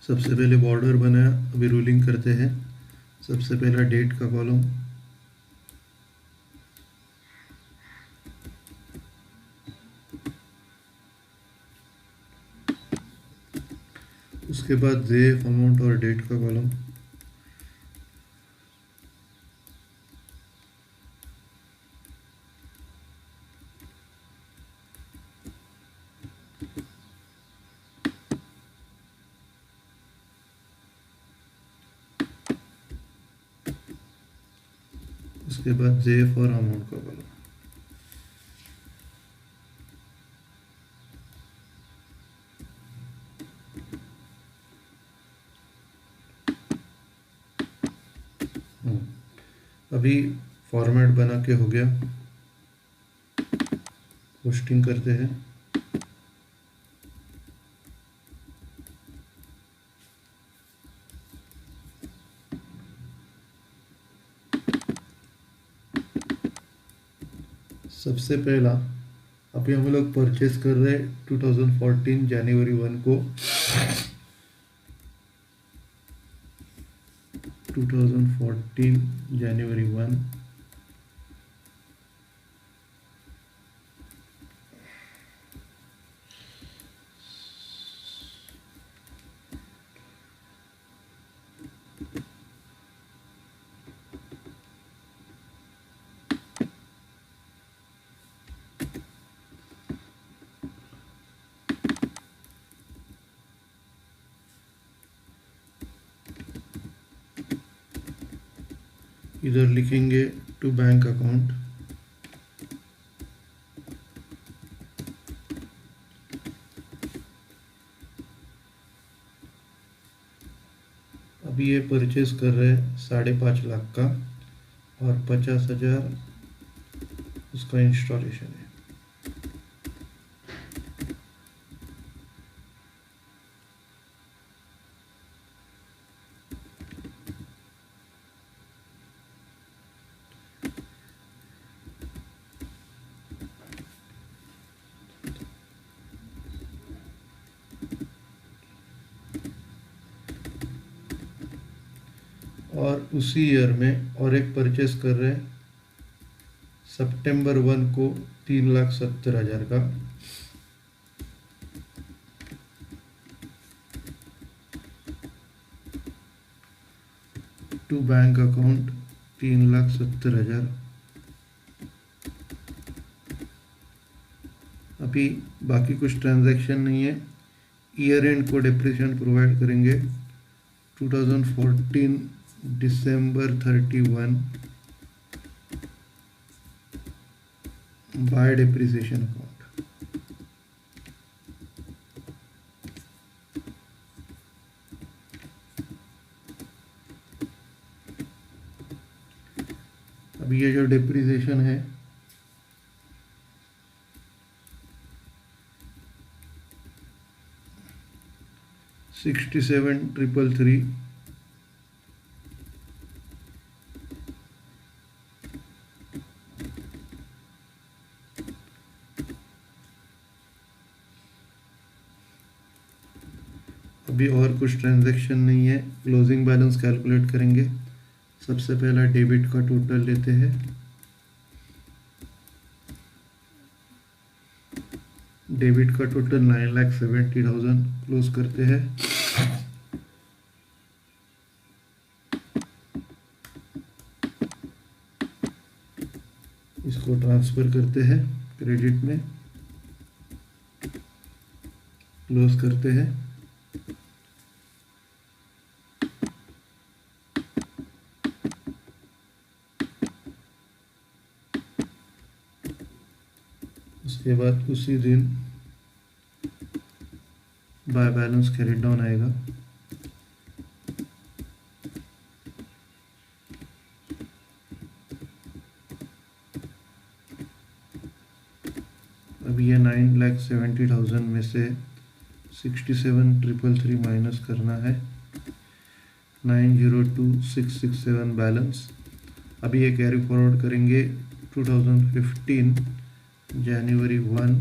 सबसे पहले बॉर्डर बनाया, अभी रूलिंग करते हैं। सबसे पहला डेट का कॉलम, उसके बाद जेएफ अमाउंट और डेट का कॉलम, उसके बाद जेएफ और अमाउंट का कॉलम। अभी फॉर्मेट बना के हो गया, पोस्टिंग करते हैं। सबसे पहला अभी हम लोग परचेस कर रहे हैं 2014 जनवरी 1 को। 2014 जनवरी 1। इधर लिखेंगे टू बैंक अकाउंट। अभी ये परचेज कर रहे हैं 5.5 लाख का और 50,000 उसका इंस्टॉलेशन है। और उसी ईयर में और एक परचेस कर रहे हैं September 1 को 3,70,000 का। To bank account 3,70,000। अभी बाकी कुछ ट्रांजैक्शन नहीं है। ईयर एंड को डेप्रिसिएशन प्रोवाइड करेंगे 2014 December 31 बाय डेप्रिसिएशन अकाउंट। अब ये जो डेप्रिसिएशन है 67,333। अभी और कुछ ट्रांजैक्शन नहीं है। क्लोजिंग बैलेंस कैलकुलेट करेंगे। सबसे पहला डेबिट का टोटल लेते हैं। डेबिट का टोटल 9,70,000 क्लोज करते हैं। इसको ट्रांसफर करते हैं क्रेडिट में, क्लोज करते हैं। उसके बाद उसी दिन बाय बैलेंस कैरी डाउन आएगा। अब ये 9,70,000 में से 67,333 माइनस करना है। 902,667 बैलेंस। अभी ये कैरी फॉरवर्ड करेंगे 2015 January 1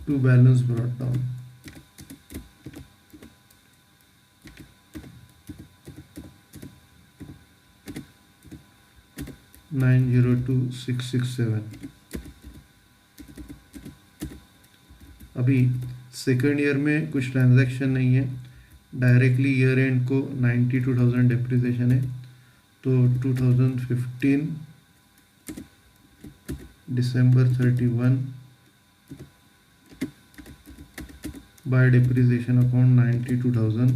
to balance brought down। $902,667। अभी सेकेंड ईयर में कुछ ट्रांजैक्शन नहीं है। डायरेक्टली ईयर एंड को 92,000 डेप्रिसिएशन है, तो 2015 December 31 बाय डेप्रिसिएशन अकाउंट 92,000।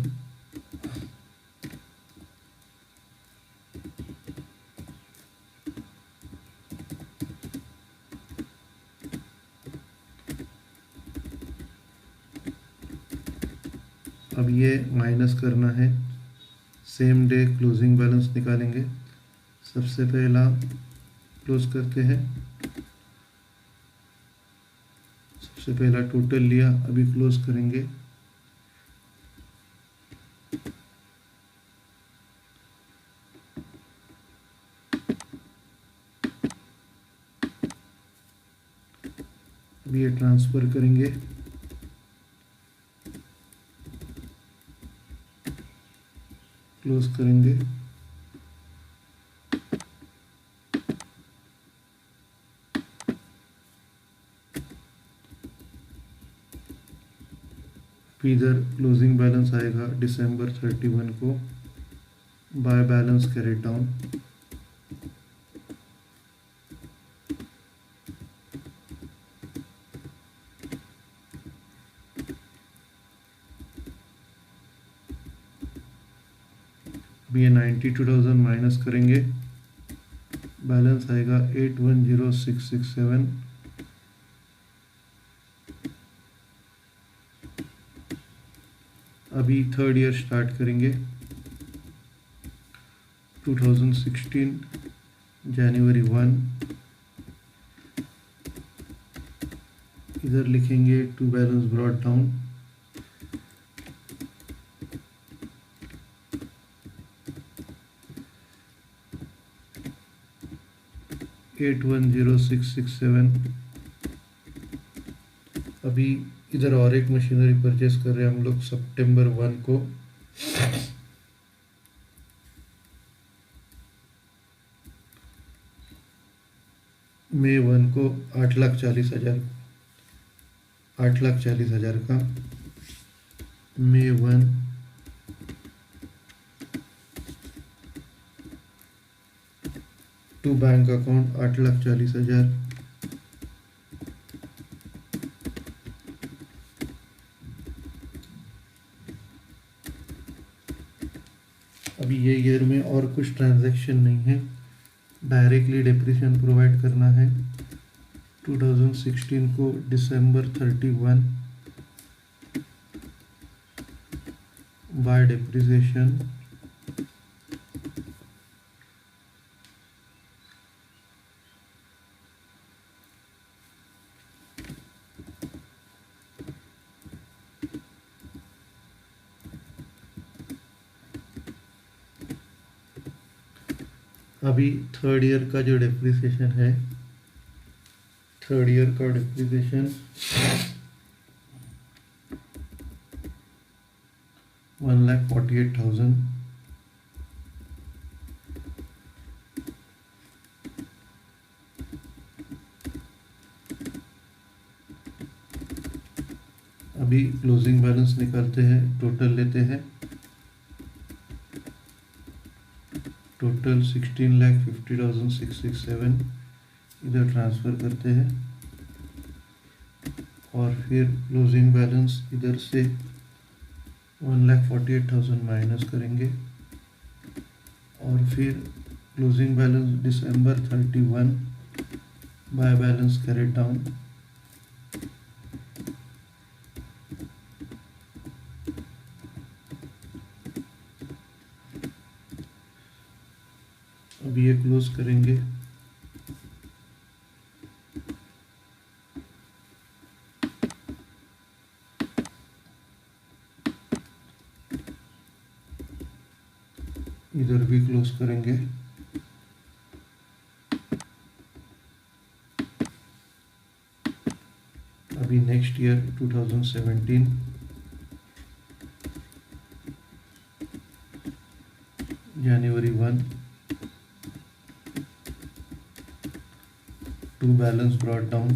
अब ये माइनस करना है। सेम डे क्लोजिंग बैलेंस निकालेंगे। सबसे पहला क्लोज करते हैं। सबसे पहला टोटल लिया, अभी क्लोज करेंगे। अभी ये ट्रांसफर करेंगे। क्लोज करेंगे। इधर क्लोजिंग बैलेंस आएगा December 31 को बाय बैलेंस कैरी डाउन। अभी ये 92,000 माइनस करेंगे। बैलेंस आएगा 810,667। अभी थर्ड ईयर स्टार्ट करेंगे 2016 जनवरी 1, इधर लिखेंगे टू बैलेंस ब्रॉट डाउन, $810,667। अभी इधर और एक मशीनरी परचेस कर रहे हैं हम लोग सितंबर 1 को, मई 1 को 8,40,000 का, मई 1 टू बैंक अकाउंट 8,40,000, अभी ये ईयर में और कुछ ट्रांजैक्शन नहीं है, डायरेक्टली डेप्रिसिएशन प्रोवाइड करना है। 2016 को दिसंबर 31 बाय डेप्रिसिएशन, अभी थर्ड ईयर का जो डेप्रिसिएशन है, थर्ड ईयर का डेप्रिसिएशन 1,48,000, अभी क्लोजिंग बैलेंस निकालते हैं, टोटल लेते हैं, टोटल 16,50,667 इधर ट्रांसफ़र करते हैं, और फिर क्लोजिंग बैलेंस इधर से 1,48,000 माइनस करेंगे, और फिर क्लोजिंग बैलेंस दिसंबर 31 बाय बैलेंस कैरेट डाउन, अभी ये क्लोज करेंगे, इधर भी क्लोज करेंगे, अभी नेक्स्ट ईयर 2017 जनवरी 1 टू बैलेंस ब्रॉट डाउन,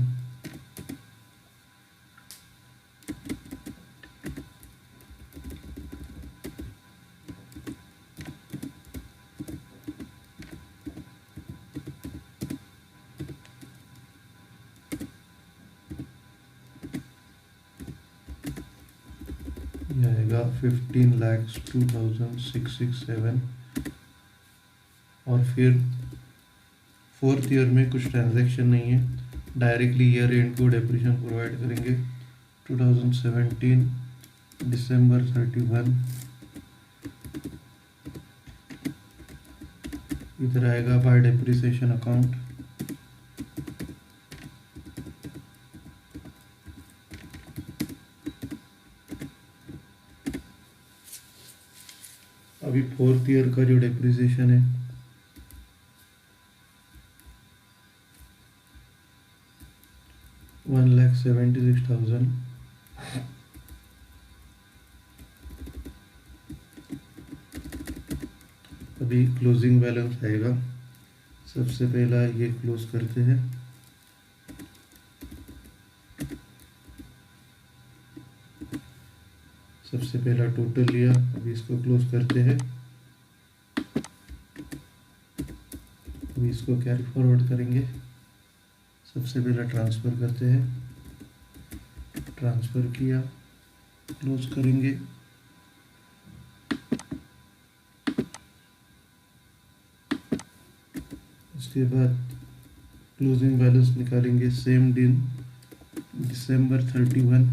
ये आएगा 15,02,667। और फिर फोर्थ ईयर में कुछ ट्रांजैक्शन नहीं है, डायरेक्टली ईयर एंड को डेप्रिसिएशन प्रोवाइड करेंगे। 2017 दिसंबर 31 इधर आएगा बाय डेप्रिसिएशन अकाउंट, अभी फोर्थ ईयर का जो डेप्रिसिएशन है 1,76,000, अभी क्लोजिंग बैलेंस आएगा, सबसे पहला ये क्लोज करते हैं, सबसे पहला टोटल लिया, अभी इसको क्लोज करते हैं, अभी इसको कैरी फॉरवर्ड करेंगे, सबसे पहला ट्रांसफ़र करते हैं, ट्रांसफ़र किया, क्लोज करेंगे, उसके बाद क्लोजिंग बैलेंस निकालेंगे सेम दिन दिसंबर 31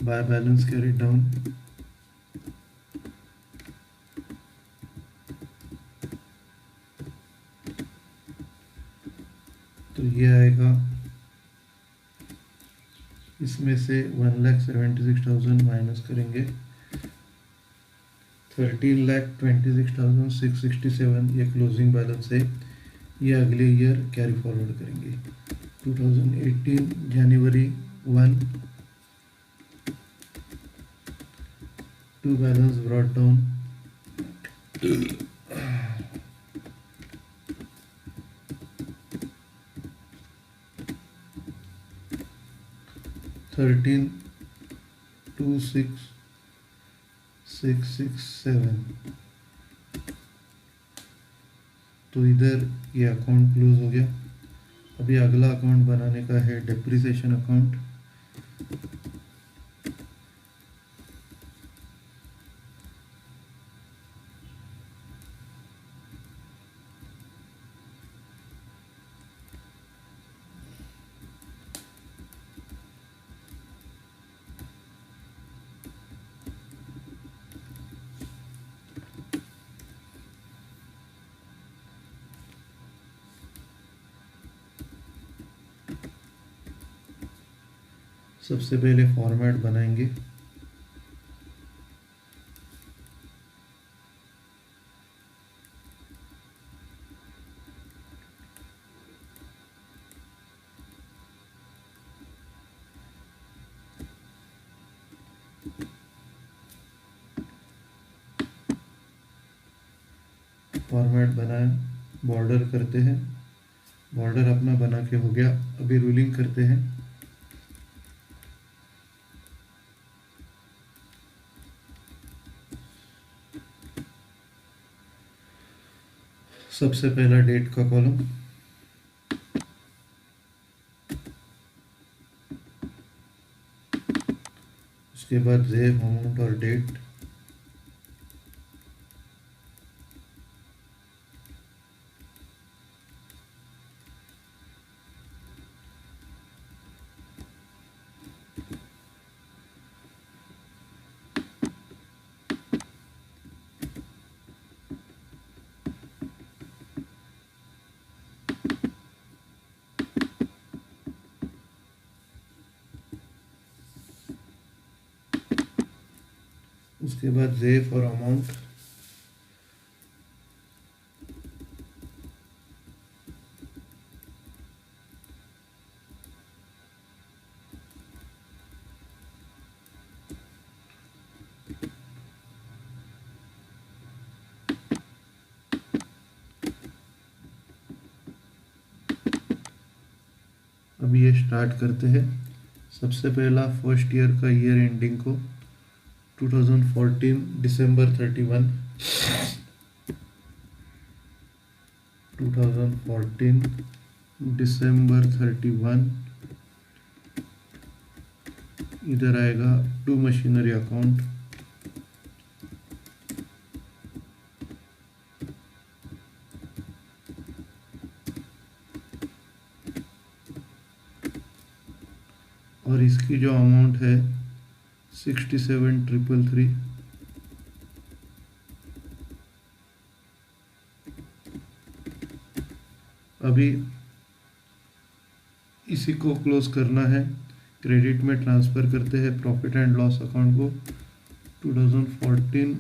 बाय बैलेंस कैरिड डाउन, तो ये आएगा, इसमें से 1,76,000 माइनस करेंगे 13,26,667, ये क्लोजिंग बैलेंस है, ये अगले ईयर कैरी फॉरवर्ड करेंगे। 2018 जनवरी 1 टू बैलेंस ब्रॉट डाउन 13,26,667, तो इधर ये अकाउंट क्लोज हो गया। अभी अगला अकाउंट बनाने का है डेप्रिसिएशन अकाउंट। सबसे पहले फॉर्मेट बनाएंगे, फॉर्मेट बनाए, बॉर्डर करते हैं, बॉर्डर अपना बना के हो गया। अभी रूलिंग करते हैं। सबसे पहला डेट का कॉलम, उसके बाद जेब, अमाउंट और डेट, उसके बाद जेब और अमाउंट, अभी ये स्टार्ट करते हैं। सबसे पहला फर्स्ट ईयर का ईयर एंडिंग को 2014 दिसंबर 31, 2014 दिसंबर 31, इधर आएगा टू मशीनरी अकाउंट, और इसकी जो अमाउंट है 67,333, अभी इसी को क्लोज करना है। क्रेडिट में ट्रांसफ़र करते हैं प्रॉफिट एंड लॉस अकाउंट को 2014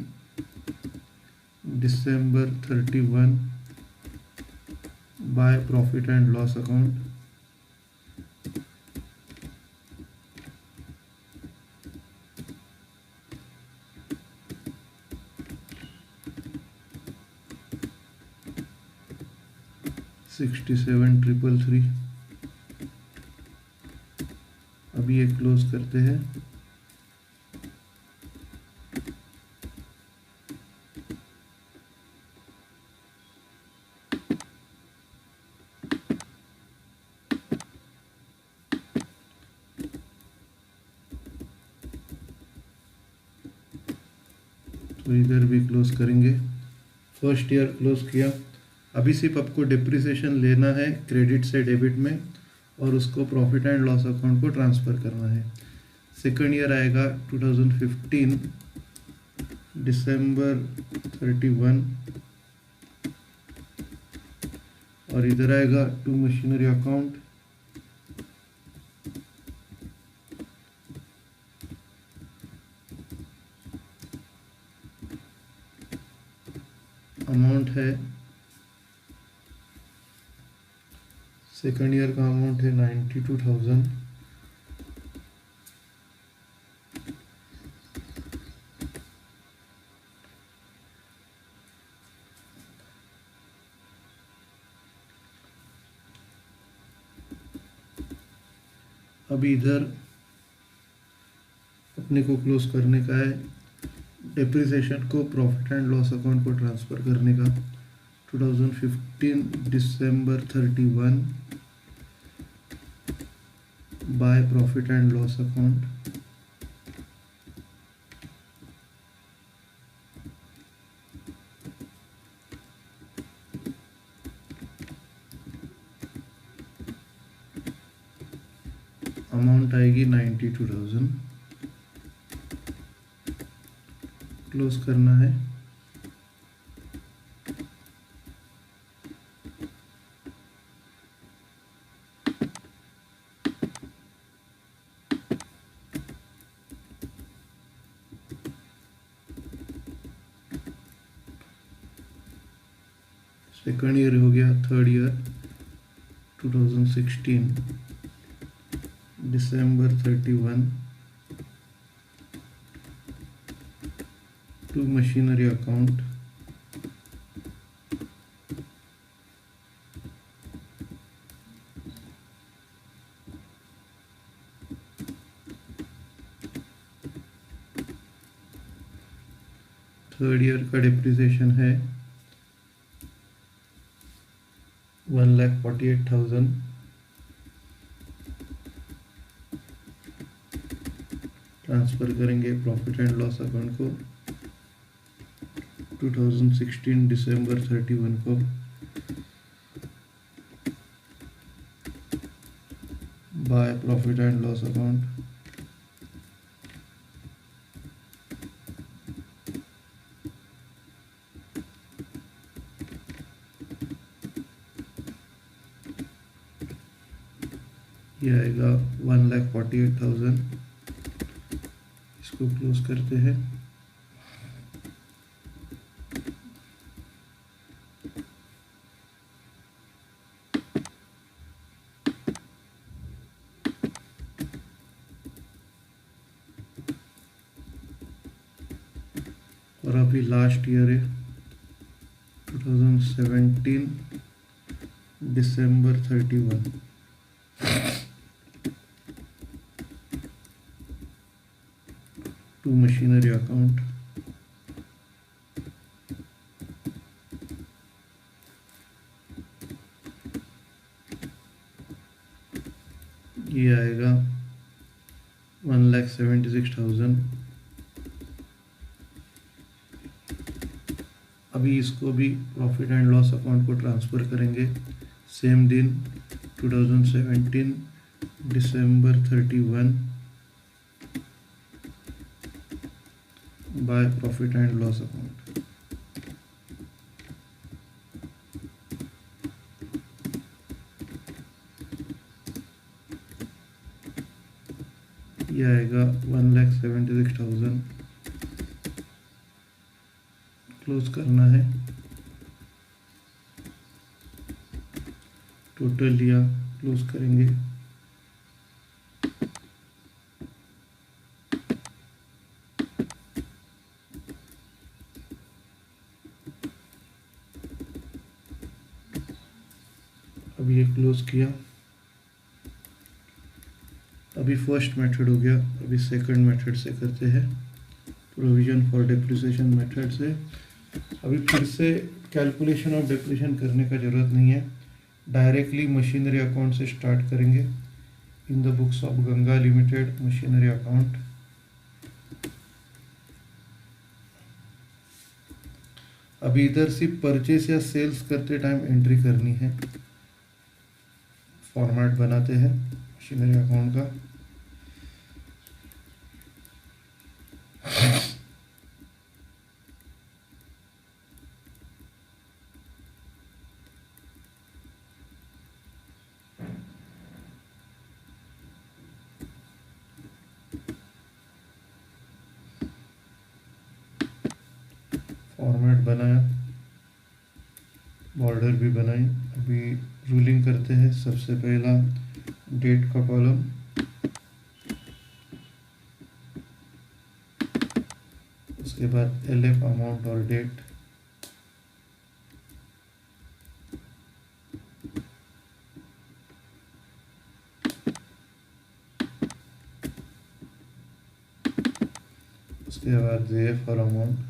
दिसंबर 31 by profit and loss account, $67,333। अभी ये क्लोज करते हैं। तो इधर भी क्लोज करेंगे। फर्स्ट ईयर क्लोज किया। अभी सिर्फ आपको डिप्रिसिएशन लेना है क्रेडिट से डेबिट में और उसको प्रॉफिट एंड लॉस अकाउंट को ट्रांसफ़र करना है। सेकंड ईयर आएगा 2015 दिसंबर 31, और इधर आएगा टू मशीनरी अकाउंट, अमाउंट है सेकंड ईयर का अमाउंट है 92,000। अभी इधर अपने को क्लोज करने का है, डेप्रिसिएशन को प्रॉफिट एंड लॉस अकाउंट को ट्रांसफ़र करने का। 2015 दिसंबर 31 by profit and loss account, amount आएगी 92,000, क्लोज करना है। सेकंड ईयर हो गया, थर्ड ईयर 2016 दिसंबर 31 to machinery account, third year का डिप्रिसिएशन है 1,48,000, ट्रांसफ़र करेंगे प्रॉफिट एंड लॉस अकाउंट को 2016 दिसंबर 31 को, by profit and loss account, ये आएगा 1,48,000, इसको क्लोज करते हैं। और अभी लास्ट ईयर है 2017 दिसंबर 31, टू मशीनरी अकाउंट, ये आएगा 1,76,000। अभी इसको भी प्रॉफिट एंड लॉस अकाउंट को ट्रांसफ़र करेंगे सेम दिन 2017 दिसंबर 31 by profit and loss account, ये आएगा 1,76,000, क्लोज करना है। टोटल लिया, क्लोज करेंगे। अब ये क्लोज किया। अभी फर्स्ट मेथड हो गया, अभी सेकंड मेथड से करते हैं, प्रोविजन फॉर डेप्रिसिएशन मेथड से। अभी फिर से कैलकुलेशन ऑफ डेप्रिसिएशन करने का ज़रूरत नहीं है, डायरेक्टली मशीनरी अकाउंट से स्टार्ट करेंगे। In the books of Ganga limited machinery account, अभी इधर सिर्फ परचेस या सेल्स करते टाइम एंट्री करनी है। फॉर्मेट बनाते हैं मशीनरी अकाउंट का। फॉर्मेट बनाया, बॉर्डर भी बनाई। अभी रूलिंग करते हैं। सबसे पहला डेट का कॉलम, उसके बाद LF अमाउंट और डेट, उसके बाद JF और अमाउंट,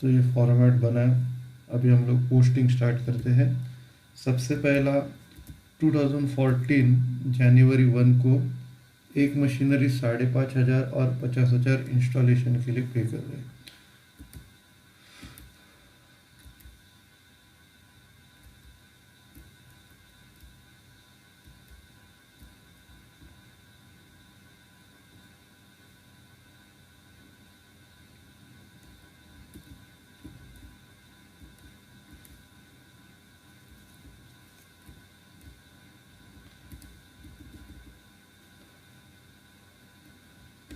तो ये फॉर्मेट बना है। अभी हम लोग पोस्टिंग स्टार्ट करते हैं। सबसे पहला 2014 जनवरी 1 को एक मशीनरी 5,500 और 50,000 इंस्टॉलेशन के लिए पे कर रहे हैं।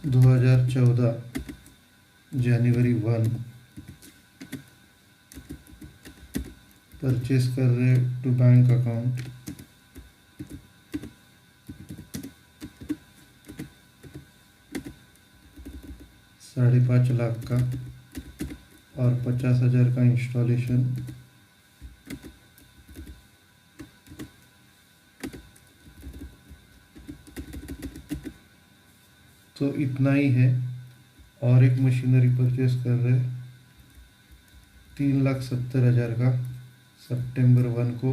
दो 2014 जनवरी 1 परचेस कर रहे टू बैंक अकाउंट, ₹5.5 लाख का और 50,000 का इंस्टॉलेशन। तो इतना ही है। और एक मशीनरी परचेस कर रहे 3,70,000 का सितंबर 1 को।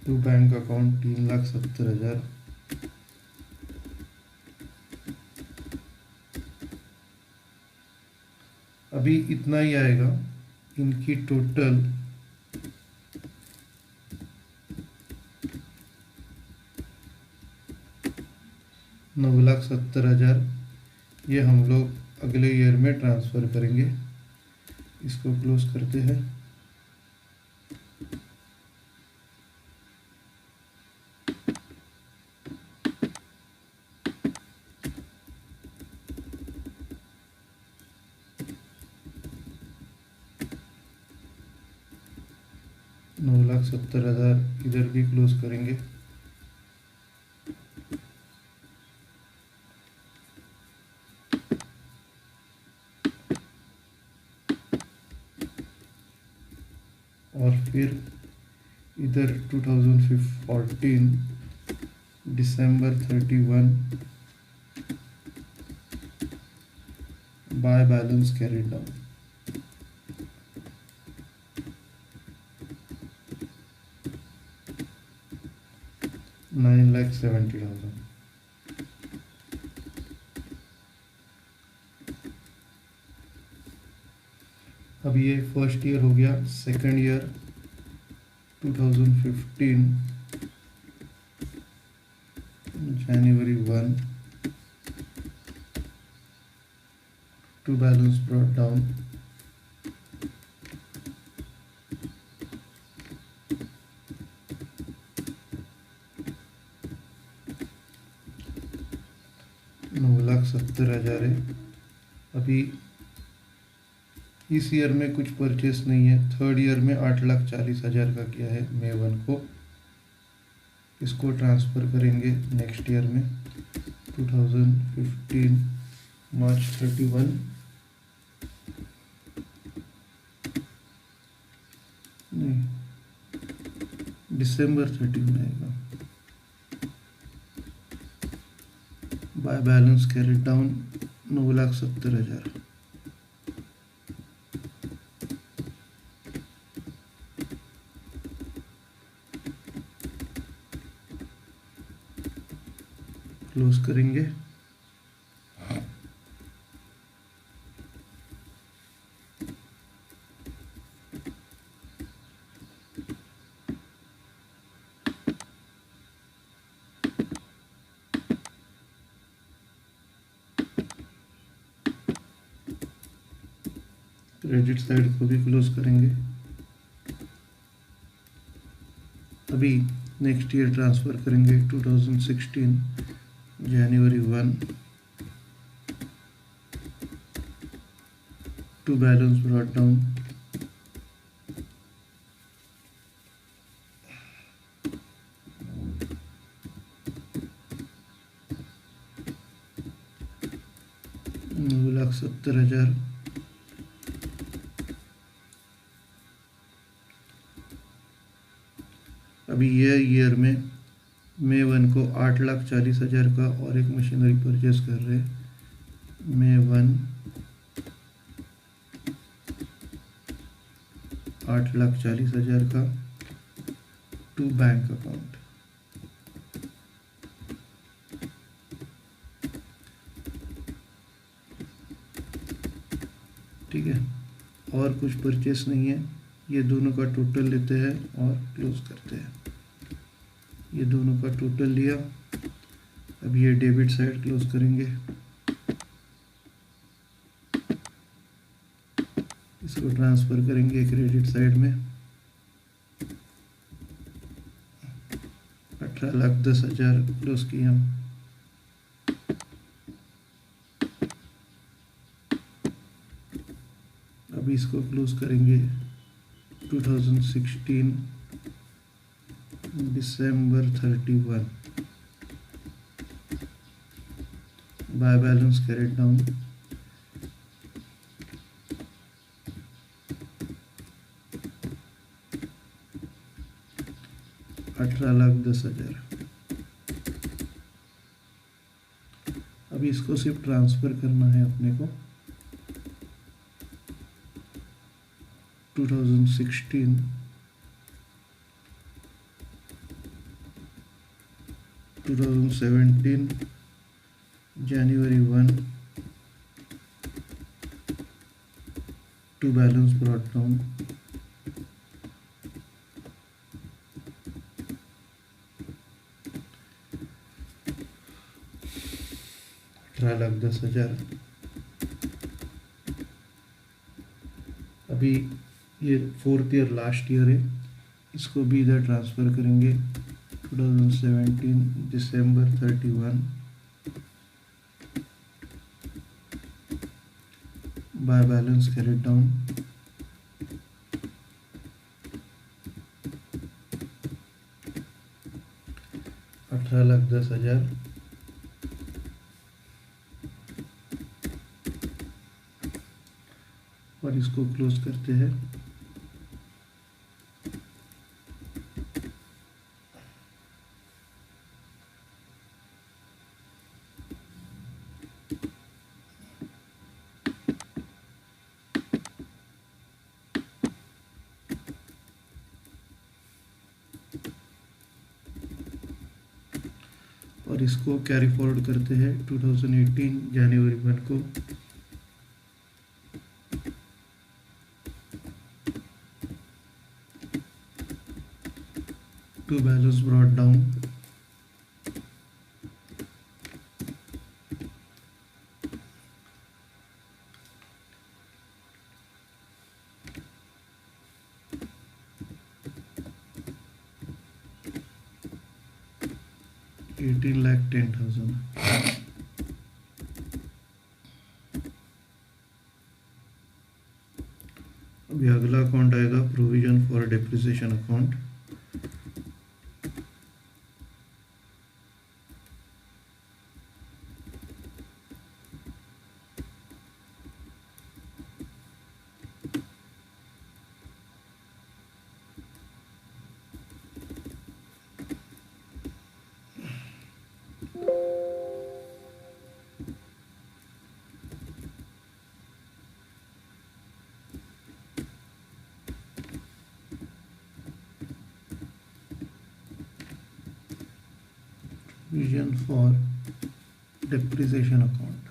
To bank account 3,70,000। अभी इतना ही आएगा। इनकी टोटल 9,70,000। ये हम लोग अगले ईयर में ट्रांसफ़र करेंगे। इसको क्लोज करते हैं। ₹9,70,000 इधर भी क्लोज करेंगे। और फिर इधर 2014 दिसंबर 31 बाय बैलेंस कैरिड डाउन, $9,70,000। अब ये फर्स्ट ईयर हो गया। सेकंड ईयर 2015 जनवरी 1 टू बैलेंस ब्रॉट डाउन, $9,70,000 है। अभी इस ईयर में कुछ परचेस नहीं है। थर्ड ईयर में 8,40,000 का किया है May 1 को। इसको ट्रांसफ़र करेंगे नेक्स्ट ईयर में 2015 मार्च 31 नहीं, दिसंबर 31 आएगा। Bye balance carried down 9,70,000। Close करेंगे। क्रेडिट साइड को भी क्लोज करेंगे। अभी नेक्स्ट ईयर ट्रांसफ़र करेंगे 2016 जनवरी 1 टू बैलेंस ब्रॉट डाउन। नौ लाख 70,000। अभी ये ईयर में May 1 को 8,40,000 का और एक मशीनरी परचेज कर रहे हैं। May 1 8,40,000 का टू बैंक अकाउंट। ठीक है, और कुछ परचेस नहीं है। ये दोनों का टोटल लेते हैं और क्लोज करते हैं। ये दोनों का टोटल लिया। अब ये डेबिट साइड क्लोज करेंगे। इसको ट्रांसफ़र करेंगे क्रेडिट साइड में। 18,10,000 क्लोज किया। अभी इसको क्लोज करेंगे 2016 December 31 by balance carried down. $18,10,000। अभी इसको सिर्फ ट्रांसफ़र करना है अपने को 2016 2017 January 1 to balance brought down। 18,10,000। अभी ये 4th ईयर लास्ट ईयर है, इसको भी इधर ट्रांसफ़र करेंगे 2017 December 31 by balance carried down. $18,10,000। और इसको क्लोज करते हैं। और इसको कैरी फॉरवर्ड करते हैं 2018 जनवरी 1 को। To balance brought down. $18,10,000। अभी अगला अकाउंट आएगा provision for depreciation account. Provision for depreciation account.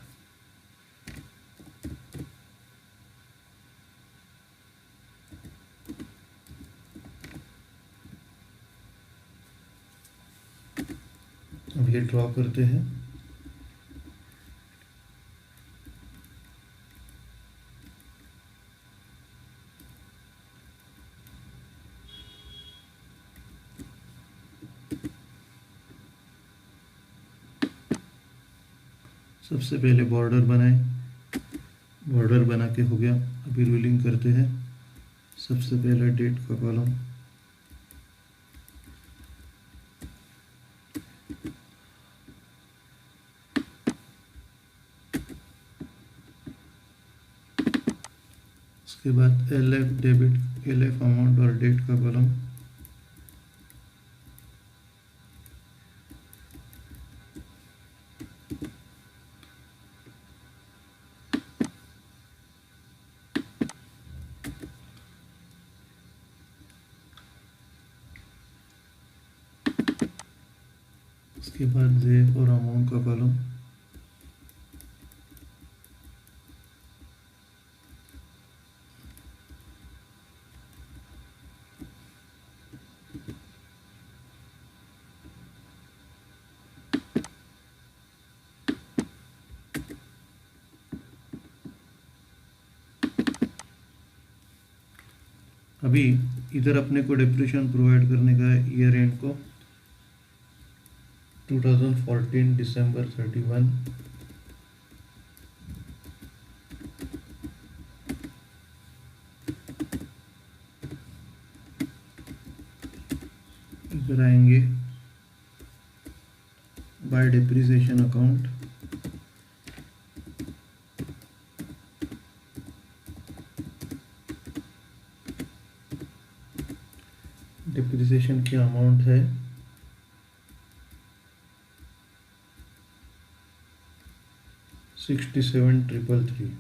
अब ये ड्रॉ करते हैं। सबसे पहले बॉर्डर बनाएं, बॉर्डर बना के हो गया। अभी रूलिंग करते हैं। सबसे पहले डेट का कॉलम, उसके बाद LF डेबिट, LF अमाउंट और डेट का कॉलम, उसके बाद जेफ और अमाउंट का कॉलम, अभी इधर अपने को डिप्रेशन प्रोवाइड करने का है ईयर एंड को 2014 दिसंबर 31, इधर आएंगे बाय डिप्रिसिएशन अकाउंट, डिप्रिसिएशन की अमाउंट है 67,333।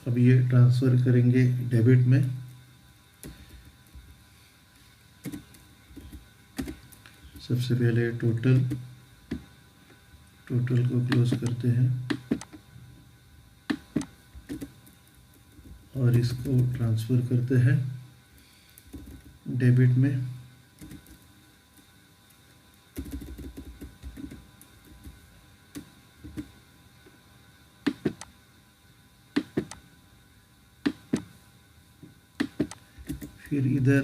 अब ये ट्रांसफर करेंगे डेबिट में। सबसे पहले टोटल को क्लोज करते हैं और इसको ट्रांसफर करते हैं डेबिट में। फिर इधर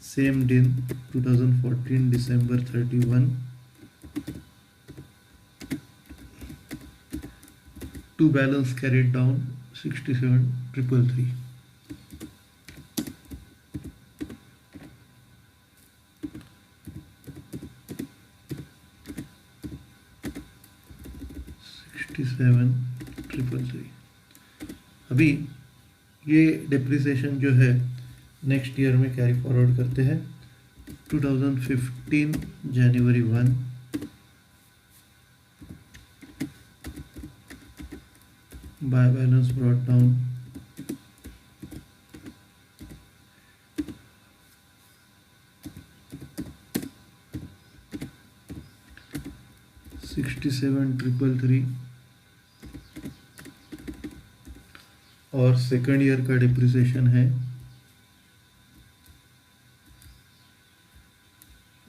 सेम दिन 2014 दिसंबर 31 टू बैलेंस कैरिड डाउन 67,333। अभी ये डिप्रिसिएशन जो है नेक्स्ट ईयर में कैरी फॉरवर्ड करते हैं 2015 जनवरी 1 बाय बैलेंस ब्रॉट डाउन 67,333 और सेकंड ईयर का डिप्रिसिएशन है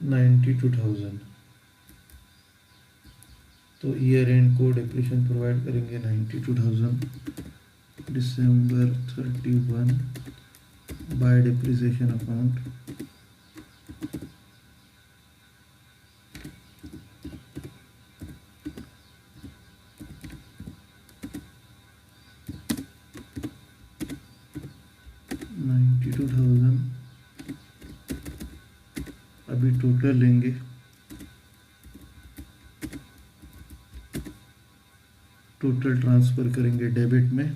92,000। तो ईयर एंड को डिप्रिसिएशन प्रोवाइड करेंगे 92,000 दिसंबर 31 बाय डिप्रिसिएशन अकाउंट, अभी टोटल लेंगे टोटल ट्रांसफर करेंगे डेबिट में।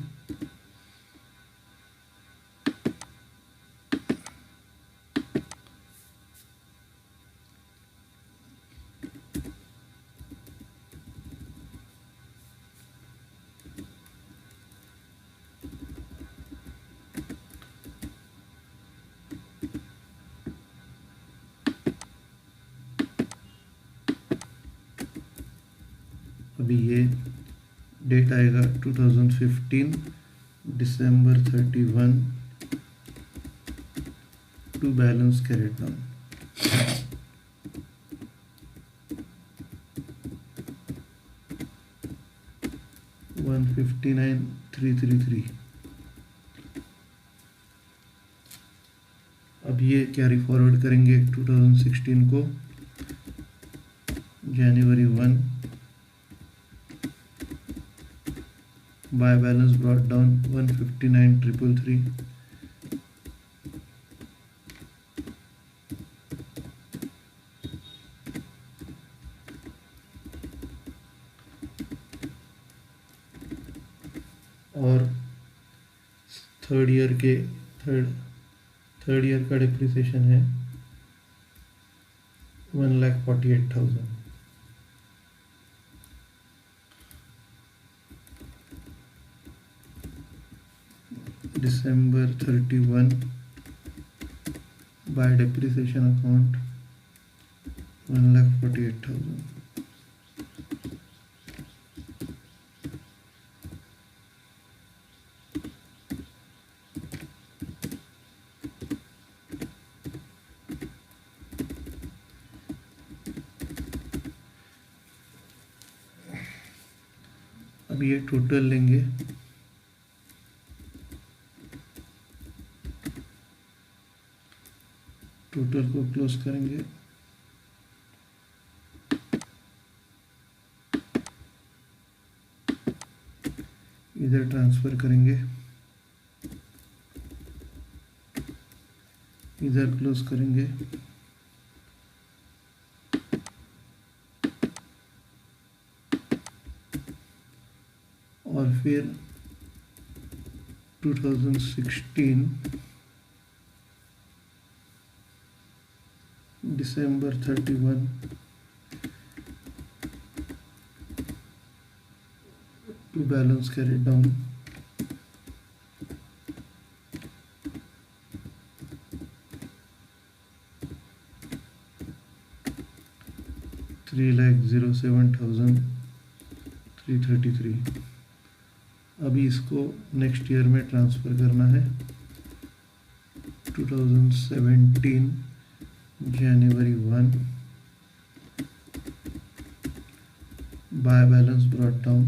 अभी ये डेट आएगा 2015 December 31 to balance carried down. $159,333. अब ये कैरी फॉरवर्ड करेंगे 2016 को, January 1, by balance brought down 159,333. और थर्ड ईयर का डिप्रिसिएशन है 1,48,000. December 31 by depreciation account 1,48,000. अब ये टोटल लेंगे, टोटल को क्लोज करेंगे. इधर ट्रांसफर करेंगे, इधर क्लोज करेंगे. और फिर 2016 December 31 to balance carried down. $3,07,333. अभी इसको नेक्स्ट ईयर में ट्रांसफ़र करना है. 2017 January 1, buy balance brought down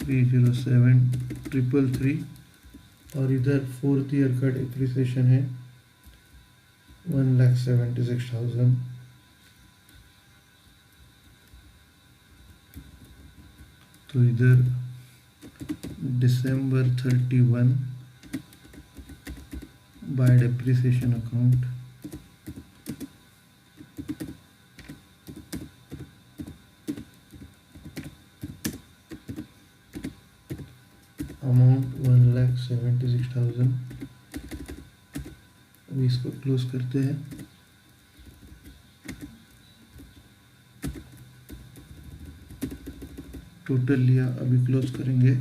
307,333. और इधर फोर्थ ईयर का डिप्रिसिएशन है 1,76,000. तो इधर December 31 bye depreciation account amount 1,76,000. अभी इसको क्लोज करते हैं. टोटल लिया, अभी क्लोज करेंगे.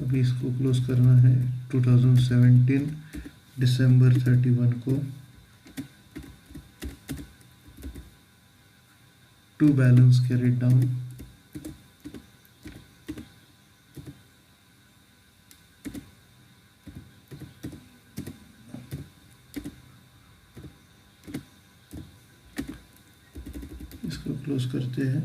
अभी इसको क्लोज करना है 2017 December 31 को टू बैलेंस कैरिड डाउन. इसको क्लोज करते हैं.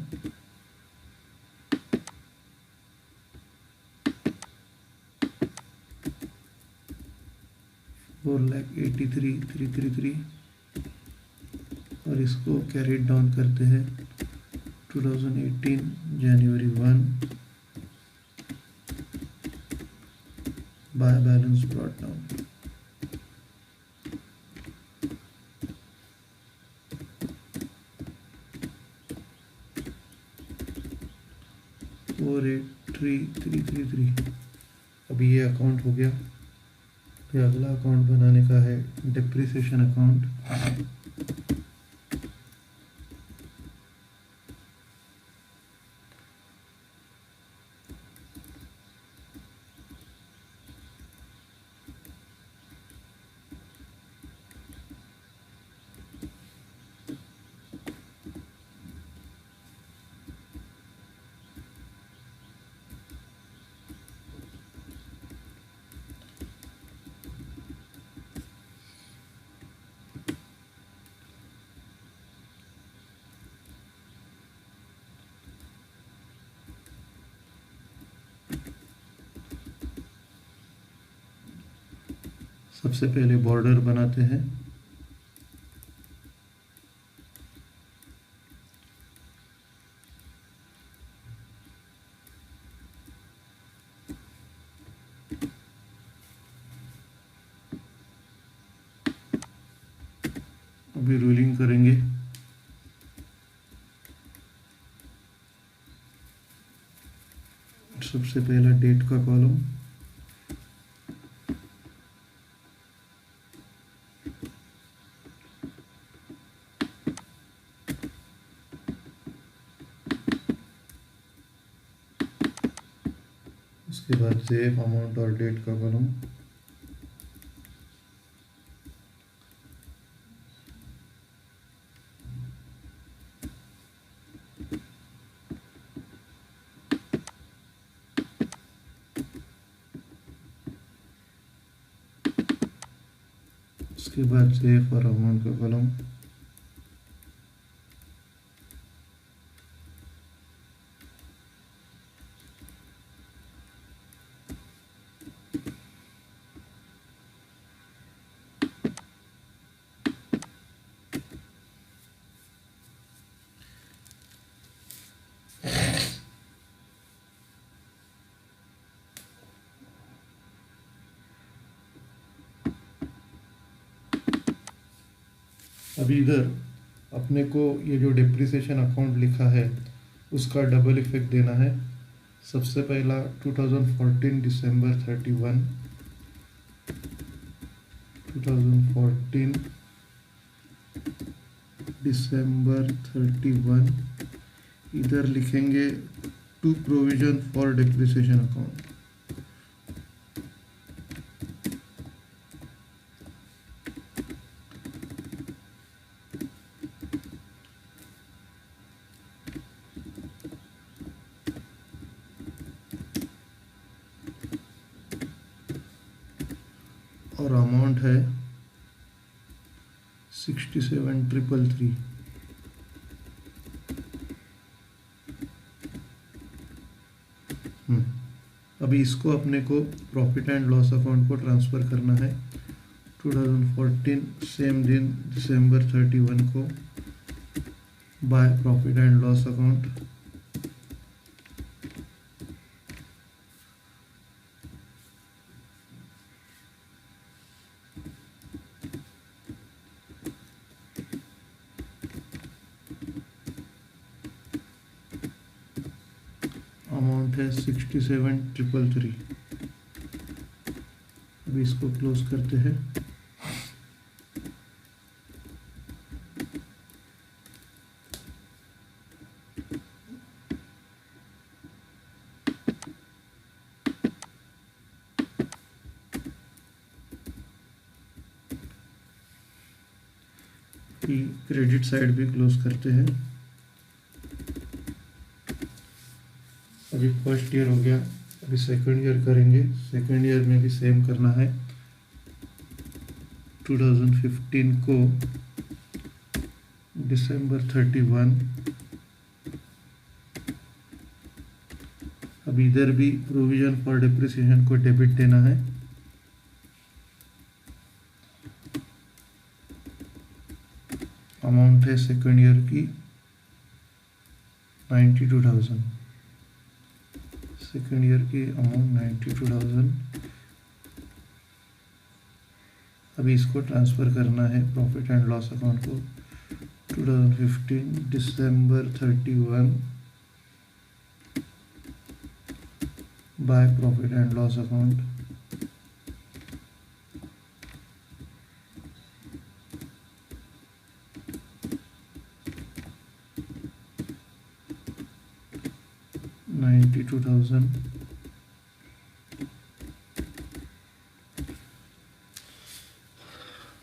$4,83,333. और इसको कैरिड डाउन करते हैं 2018 January 1 by balance brought down. $4,83,333. अभी ये अकाउंट हो गया. फिर अगला अकाउंट बनाने का है डिप्रिसिएशन अकाउंट. सबसे पहले बॉर्डर बनाते हैं। अभी रूलिंग करेंगे। सबसे पहला डेट का कॉलम, उसके बाद सेव अमाउंट और डेट का कॉलम, उसके बाद सेव और अमाउंट का कॉलम, अभी इधर अपने को ये जो डिप्रिसिएशन अकाउंट लिखा है उसका डबल इफेक्ट देना है। सबसे पहला 2014 दिसंबर 31, 2014 दिसंबर 31, इधर लिखेंगे to provision for depreciation account. और अमाउंट है 67,333। अभी इसको अपने को प्रॉफिट एंड लॉस अकाउंट को ट्रांसफ़र करना है। 2014 सेम दिन दिसंबर 31 को by profit and loss account, amount है 67,333। अभी इसको क्लोज करते हैं। क्रेडिट साइड भी क्लोज करते हैं। अभी फर्स्ट ईयर हो गया, अभी सेकंड ईयर करेंगे। सेकंड ईयर में भी सेम करना है। 2015 को दिसंबर 31, अभी इधर भी प्रोविजन फॉर डिप्रिसिएशन को डेबिट देना है। अमाउंट है सेकंड ईयर की 92,000। सेकंड ईयर की अमाउंट 92,000। अभी इसको ट्रांसफ़र करना है प्रॉफिट एंड लॉस अकाउंट को। 2015 दिसंबर 31 by profit and loss account, $92,000।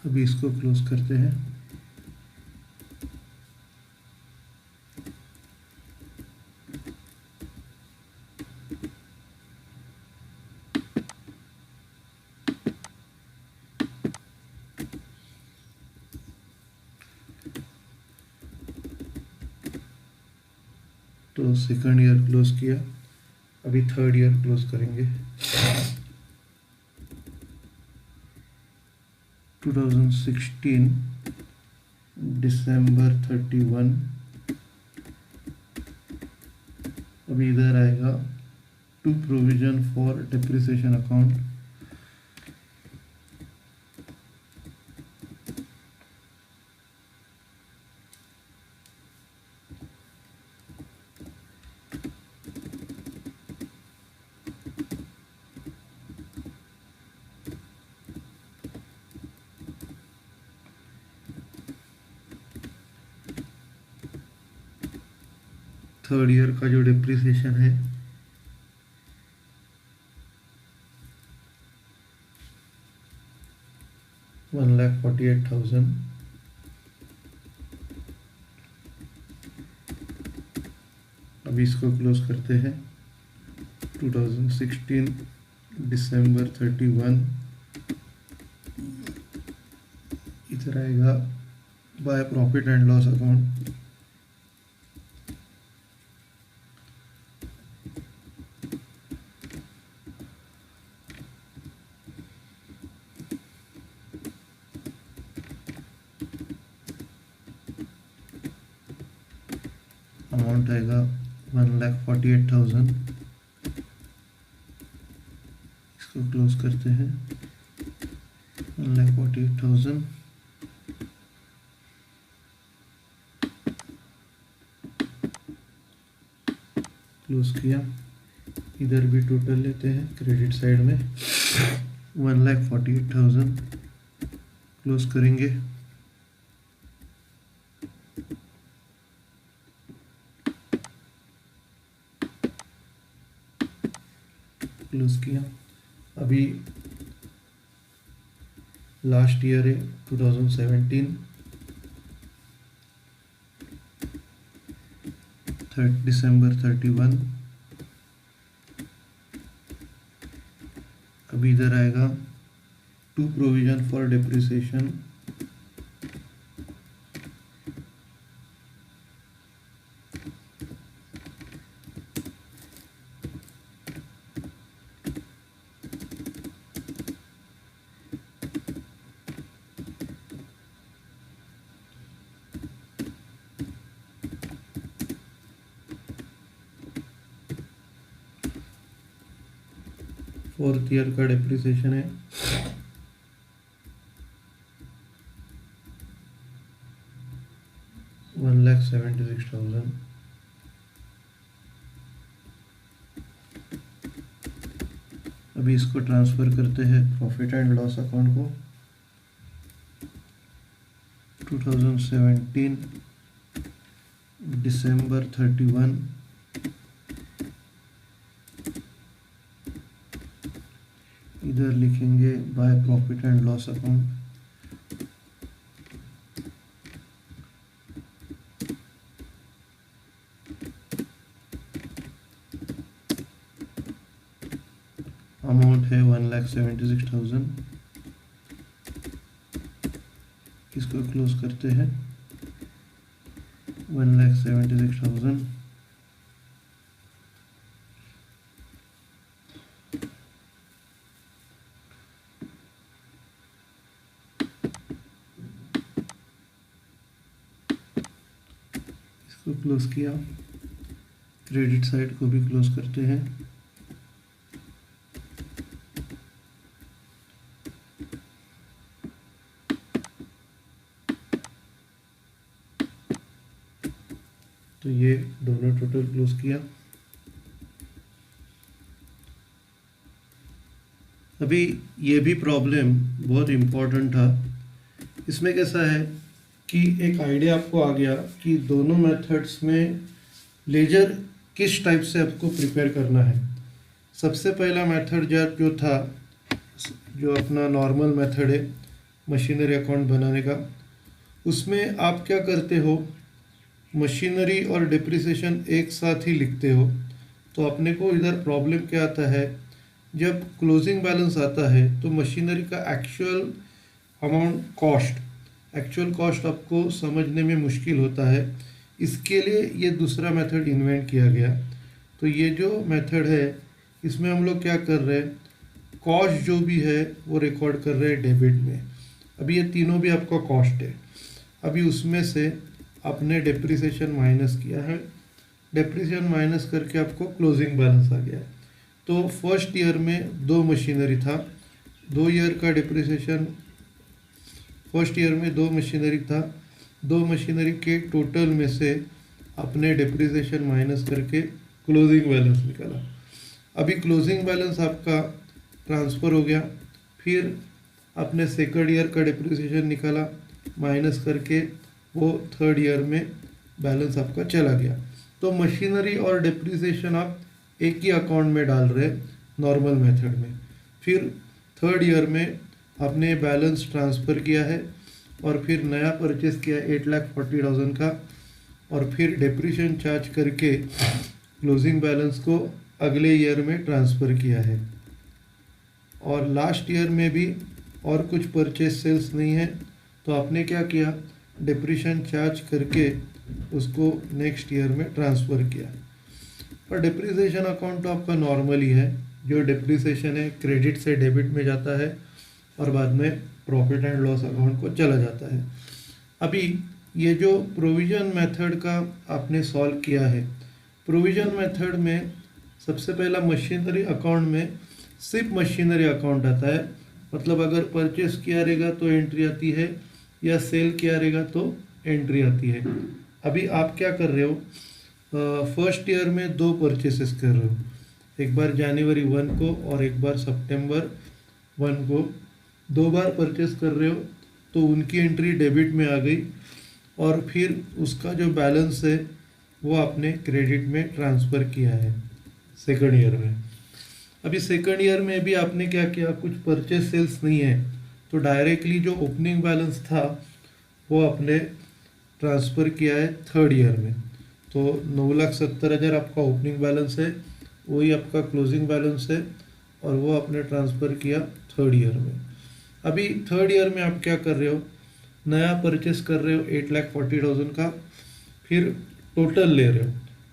अभी इसको क्लोज करते हैं। तो सेकंड ईयर क्लोज किया, अभी थर्ड ईयर क्लोज करेंगे। 2016 December 31। अभी इधर आएगा to provision for depreciation account. Third year का जो डिप्रिसिएशन है 1,48,000। अभी इसको क्लोज करते हैं। 2016 December 31। इधर आएगा bye profit and loss account. Amount आएगा 1,48,000। इसको क्लोज करते हैं। 1,48,000 क्लोज किया। इधर भी टोटल लेते हैं क्रेडिट साइड में 1,48,000 क्लोज करेंगे। क्लोज किया। अभी लास्ट ईयर है 2017 December 31। अभी इधर आएगा to provision for depreciation. Fourth year का डिप्रिसिएशन है 1,76,000। अभी इसको ट्रांसफर करते हैं प्रॉफिट एंड लॉस अकाउंट को। 2017 December 31। इधर लिखेंगे bye profit and loss account. Amount है 1,76,000। इसको क्लोज करते हैं 1,76,000। इसको क्लोज किया। क्रेडिट साइड को भी क्लोज करते हैं। तो ये दोनों टोटल क्लोज किया। अभी ये भी प्रॉब्लम बहुत इम्पोर्टेंट था। इसमें कैसा है कि एक आइडिया आपको आ गया कि दोनों मेथड्स में लेजर किस टाइप से आपको प्रिपेयर करना है। सबसे पहला मेथड जो था, जो अपना नॉर्मल मेथड है मशीनरी अकाउंट बनाने का, उसमें आप क्या करते हो, मशीनरी और डिप्रिसिएशन एक साथ ही लिखते हो। तो अपने को इधर प्रॉब्लम क्या आता है, जब क्लोजिंग बैलेंस आता है तो मशीनरी का एक्चुअल एक्चुअल कॉस्ट आपको समझने में मुश्किल होता है। इसके लिए ये दूसरा मेथड इन्वेंट किया गया। तो ये जो मेथड है इसमें हम लोग क्या कर रहे हैं, कॉस्ट जो भी है वो रिकॉर्ड कर रहे हैं डेबिट में। अभी ये तीनों भी आपका कॉस्ट है। अभी उसमें से आपने डेप्रिसिएशन माइनस किया है, डेप्रिसिएशन माइनस करके आपको क्लोजिंग बैलेंस आ गया है। तो फर्स्ट ईयर में 2 मशीनरी था, 2 ईयर का डेप्रिसिएशन, फर्स्ट ईयर में 2 मशीनरी था, 2 मशीनरी के टोटल में से अपने डेप्रिसिएशन माइनस करके क्लोजिंग बैलेंस निकाला। अभी क्लोजिंग बैलेंस आपका ट्रांसफ़र हो गया, फिर आपने सेकंड ईयर का डेप्रिसिएशन निकाला, माइनस करके वो थर्ड ईयर में बैलेंस आपका चला गया। तो मशीनरी और डेप्रिसिएशन आप एक ही अकाउंट में डाल रहे नॉर्मल मेथड में। फिर थर्ड ईयर में आपने बैलेंस ट्रांसफ़र किया है और फिर नया परचेस किया 8,40,000 का, और फिर डेप्रिसिएशन चार्ज करके क्लोजिंग बैलेंस को अगले ईयर में ट्रांसफ़र किया है। और लास्ट ईयर में भी और कुछ परचेस सेल्स नहीं है, तो आपने क्या किया, डेप्रिसिएशन चार्ज करके उसको नेक्स्ट ईयर में ट्रांसफ़र किया। पर डेप्रिसिएशन अकाउंट तो आपका नॉर्मल ही है, जो डेप्रिसिएशन है क्रेडिट से डेबिट में जाता है और बाद में प्रॉफिट एंड लॉस अकाउंट को चला जाता है। अभी ये जो प्रोविज़न मेथड का आपने सॉल्व किया है, प्रोविज़न मेथड में सबसे पहला मशीनरी अकाउंट में सिर्फ मशीनरी अकाउंट आता है, मतलब अगर परचेस किया रहेगा तो एंट्री आती है या सेल किया रहेगा तो एंट्री आती है। अभी आप क्या कर रहे हो, फर्स्ट ईयर में 2 परचेसेस कर रहे हो, एक बार जनवरी 1 को और एक बार सितंबर 1 को, 2 बार परचेस कर रहे हो, तो उनकी एंट्री डेबिट में आ गई और फिर उसका जो बैलेंस है वो आपने क्रेडिट में ट्रांसफ़र किया है सेकंड ईयर में। अभी सेकंड ईयर में भी आपने क्या किया, कुछ परचेस सेल्स नहीं है, तो डायरेक्टली जो ओपनिंग बैलेंस था वो आपने ट्रांसफ़र किया है थर्ड ईयर में। तो 9,70,000 आपका ओपनिंग बैलेंस है, वही आपका क्लोजिंग बैलेंस है, और वो आपने ट्रांसफ़र किया थर्ड ईयर में। अभी थर्ड ईयर में आप क्या कर रहे हो, नया परचेस कर रहे हो 8,40,000 का, फिर टोटल ले रहे हो,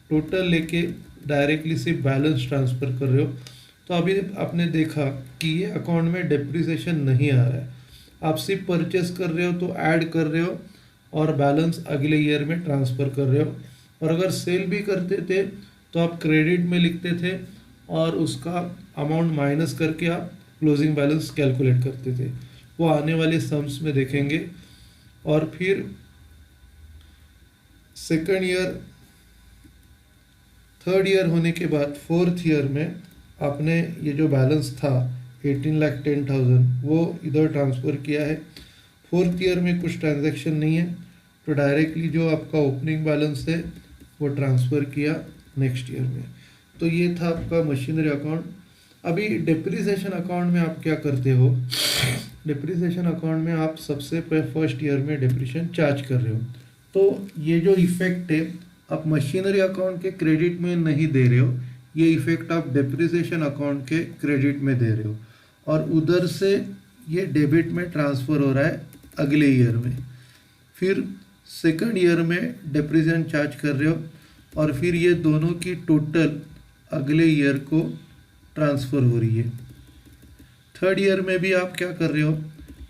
टोटल लेके डायरेक्टली सिर्फ बैलेंस ट्रांसफ़र कर रहे हो। तो अभी आपने देखा कि ये अकाउंट में डेप्रिसिएशन नहीं आ रहा है, आप सिर्फ परचेस कर रहे हो तो ऐड कर रहे हो और बैलेंस अगले ईयर में ट्रांसफ़र कर रहे हो। और अगर सेल भी करते थे तो आप क्रेडिट में लिखते थे और उसका अमाउंट माइनस करके आप क्लोजिंग बैलेंस कैलकुलेट करते थे, वो आने वाले सम्स में देखेंगे। और फिर सेकंड ईयर, थर्ड ईयर होने के बाद फोर्थ ईयर में आपने ये जो बैलेंस था 18,10,000 वो इधर ट्रांसफ़र किया है। फोर्थ ईयर में कुछ ट्रांजैक्शन नहीं है, तो डायरेक्टली जो आपका ओपनिंग बैलेंस है वो ट्रांसफ़र किया नेक्स्ट ईयर में। तो ये था आपका मशीनरी अकाउंट। अभी डेप्रिसिएशन अकाउंट में आप क्या करते हो, डेप्रिसिएशन अकाउंट में आप सबसे फर्स्ट ईयर में डेप्रिसिएशन चार्ज कर रहे हो, तो ये जो इफेक्ट है आप मशीनरी अकाउंट के क्रेडिट में नहीं दे रहे हो, ये इफेक्ट आप डेप्रिसिएशन अकाउंट के क्रेडिट में दे रहे हो, और उधर से ये डेबिट में ट्रांसफ़र हो रहा है अगले ईयर में। फिर सेकंड ईयर में डेप्रिसिएशन चार्ज कर रहे हो, और फिर ये दोनों की टोटल अगले ईयर को ट्रांसफ़र हो रही है। थर्ड ईयर में भी आप क्या कर रहे हो,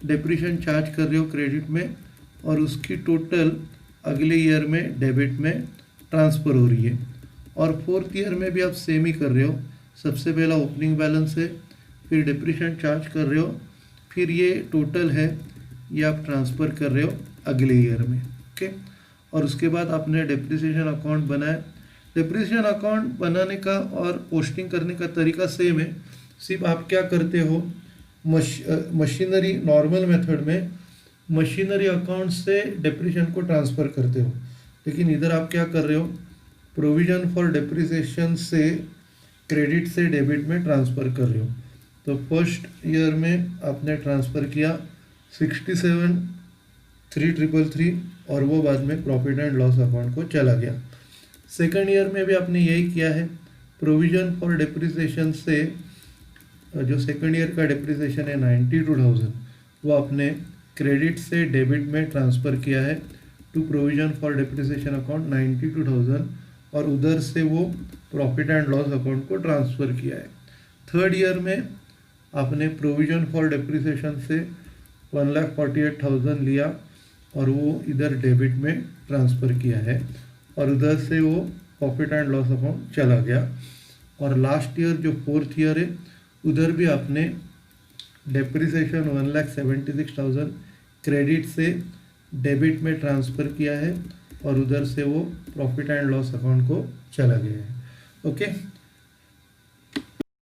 डेप्रिसिएशन चार्ज कर रहे हो क्रेडिट में, और उसकी टोटल अगले ईयर में डेबिट में ट्रांसफ़र हो रही है। और फोर्थ ईयर में भी आप सेम ही कर रहे हो, सबसे पहला ओपनिंग बैलेंस है, फिर डेप्रिसिएशन चार्ज कर रहे हो, फिर ये टोटल है ये आप ट्रांसफ़र कर रहे हो अगले ईयर में। ओके, और उसके बाद आपने डेप्रिसिएशन अकाउंट बनाया। डेप्रिसिएशन अकाउंट बनाने का और पोस्टिंग करने का तरीका सेम है, सिर्फ आप क्या करते हो, मशीनरी नॉर्मल मेथड में मशीनरी अकाउंट से डेप्रिसिएशन को ट्रांसफ़र करते हो, लेकिन इधर आप क्या कर रहे हो, प्रोविज़न फॉर डेप्रिसिएशन से क्रेडिट से डेबिट में ट्रांसफ़र कर रहे हो। तो फर्स्ट ईयर में आपने ट्रांसफ़र किया 67,333 और वो बाद में प्रॉफिट एंड लॉस अकाउंट को चला गया। सेकंड ईयर में भी आपने यही किया है, प्रोविज़न फॉर डेप्रिसिएशन से जो सेकंड ईयर का डेप्रिसिएशन है 92,000 वो आपने क्रेडिट से डेबिट में ट्रांसफ़र किया है to provision for depreciation account 92,000, और उधर से वो प्रॉफिट एंड लॉस अकाउंट को ट्रांसफ़र किया है। थर्ड ईयर में आपने प्रोविज़न फॉर डेप्रिसिएशन से 1,48,000 लिया और वो इधर डेबिट में ट्रांसफ़र किया है और उधर से वो प्रॉफिट एंड लॉस अकाउंट चला गया। और लास्ट ईयर जो 4th ईयर है उधर भी आपने डेप्रिसिएशन 1,76,000 क्रेडिट से डेबिट में ट्रांसफ़र किया है और उधर से वो प्रॉफिट एंड लॉस अकाउंट को चला गया है। ओके।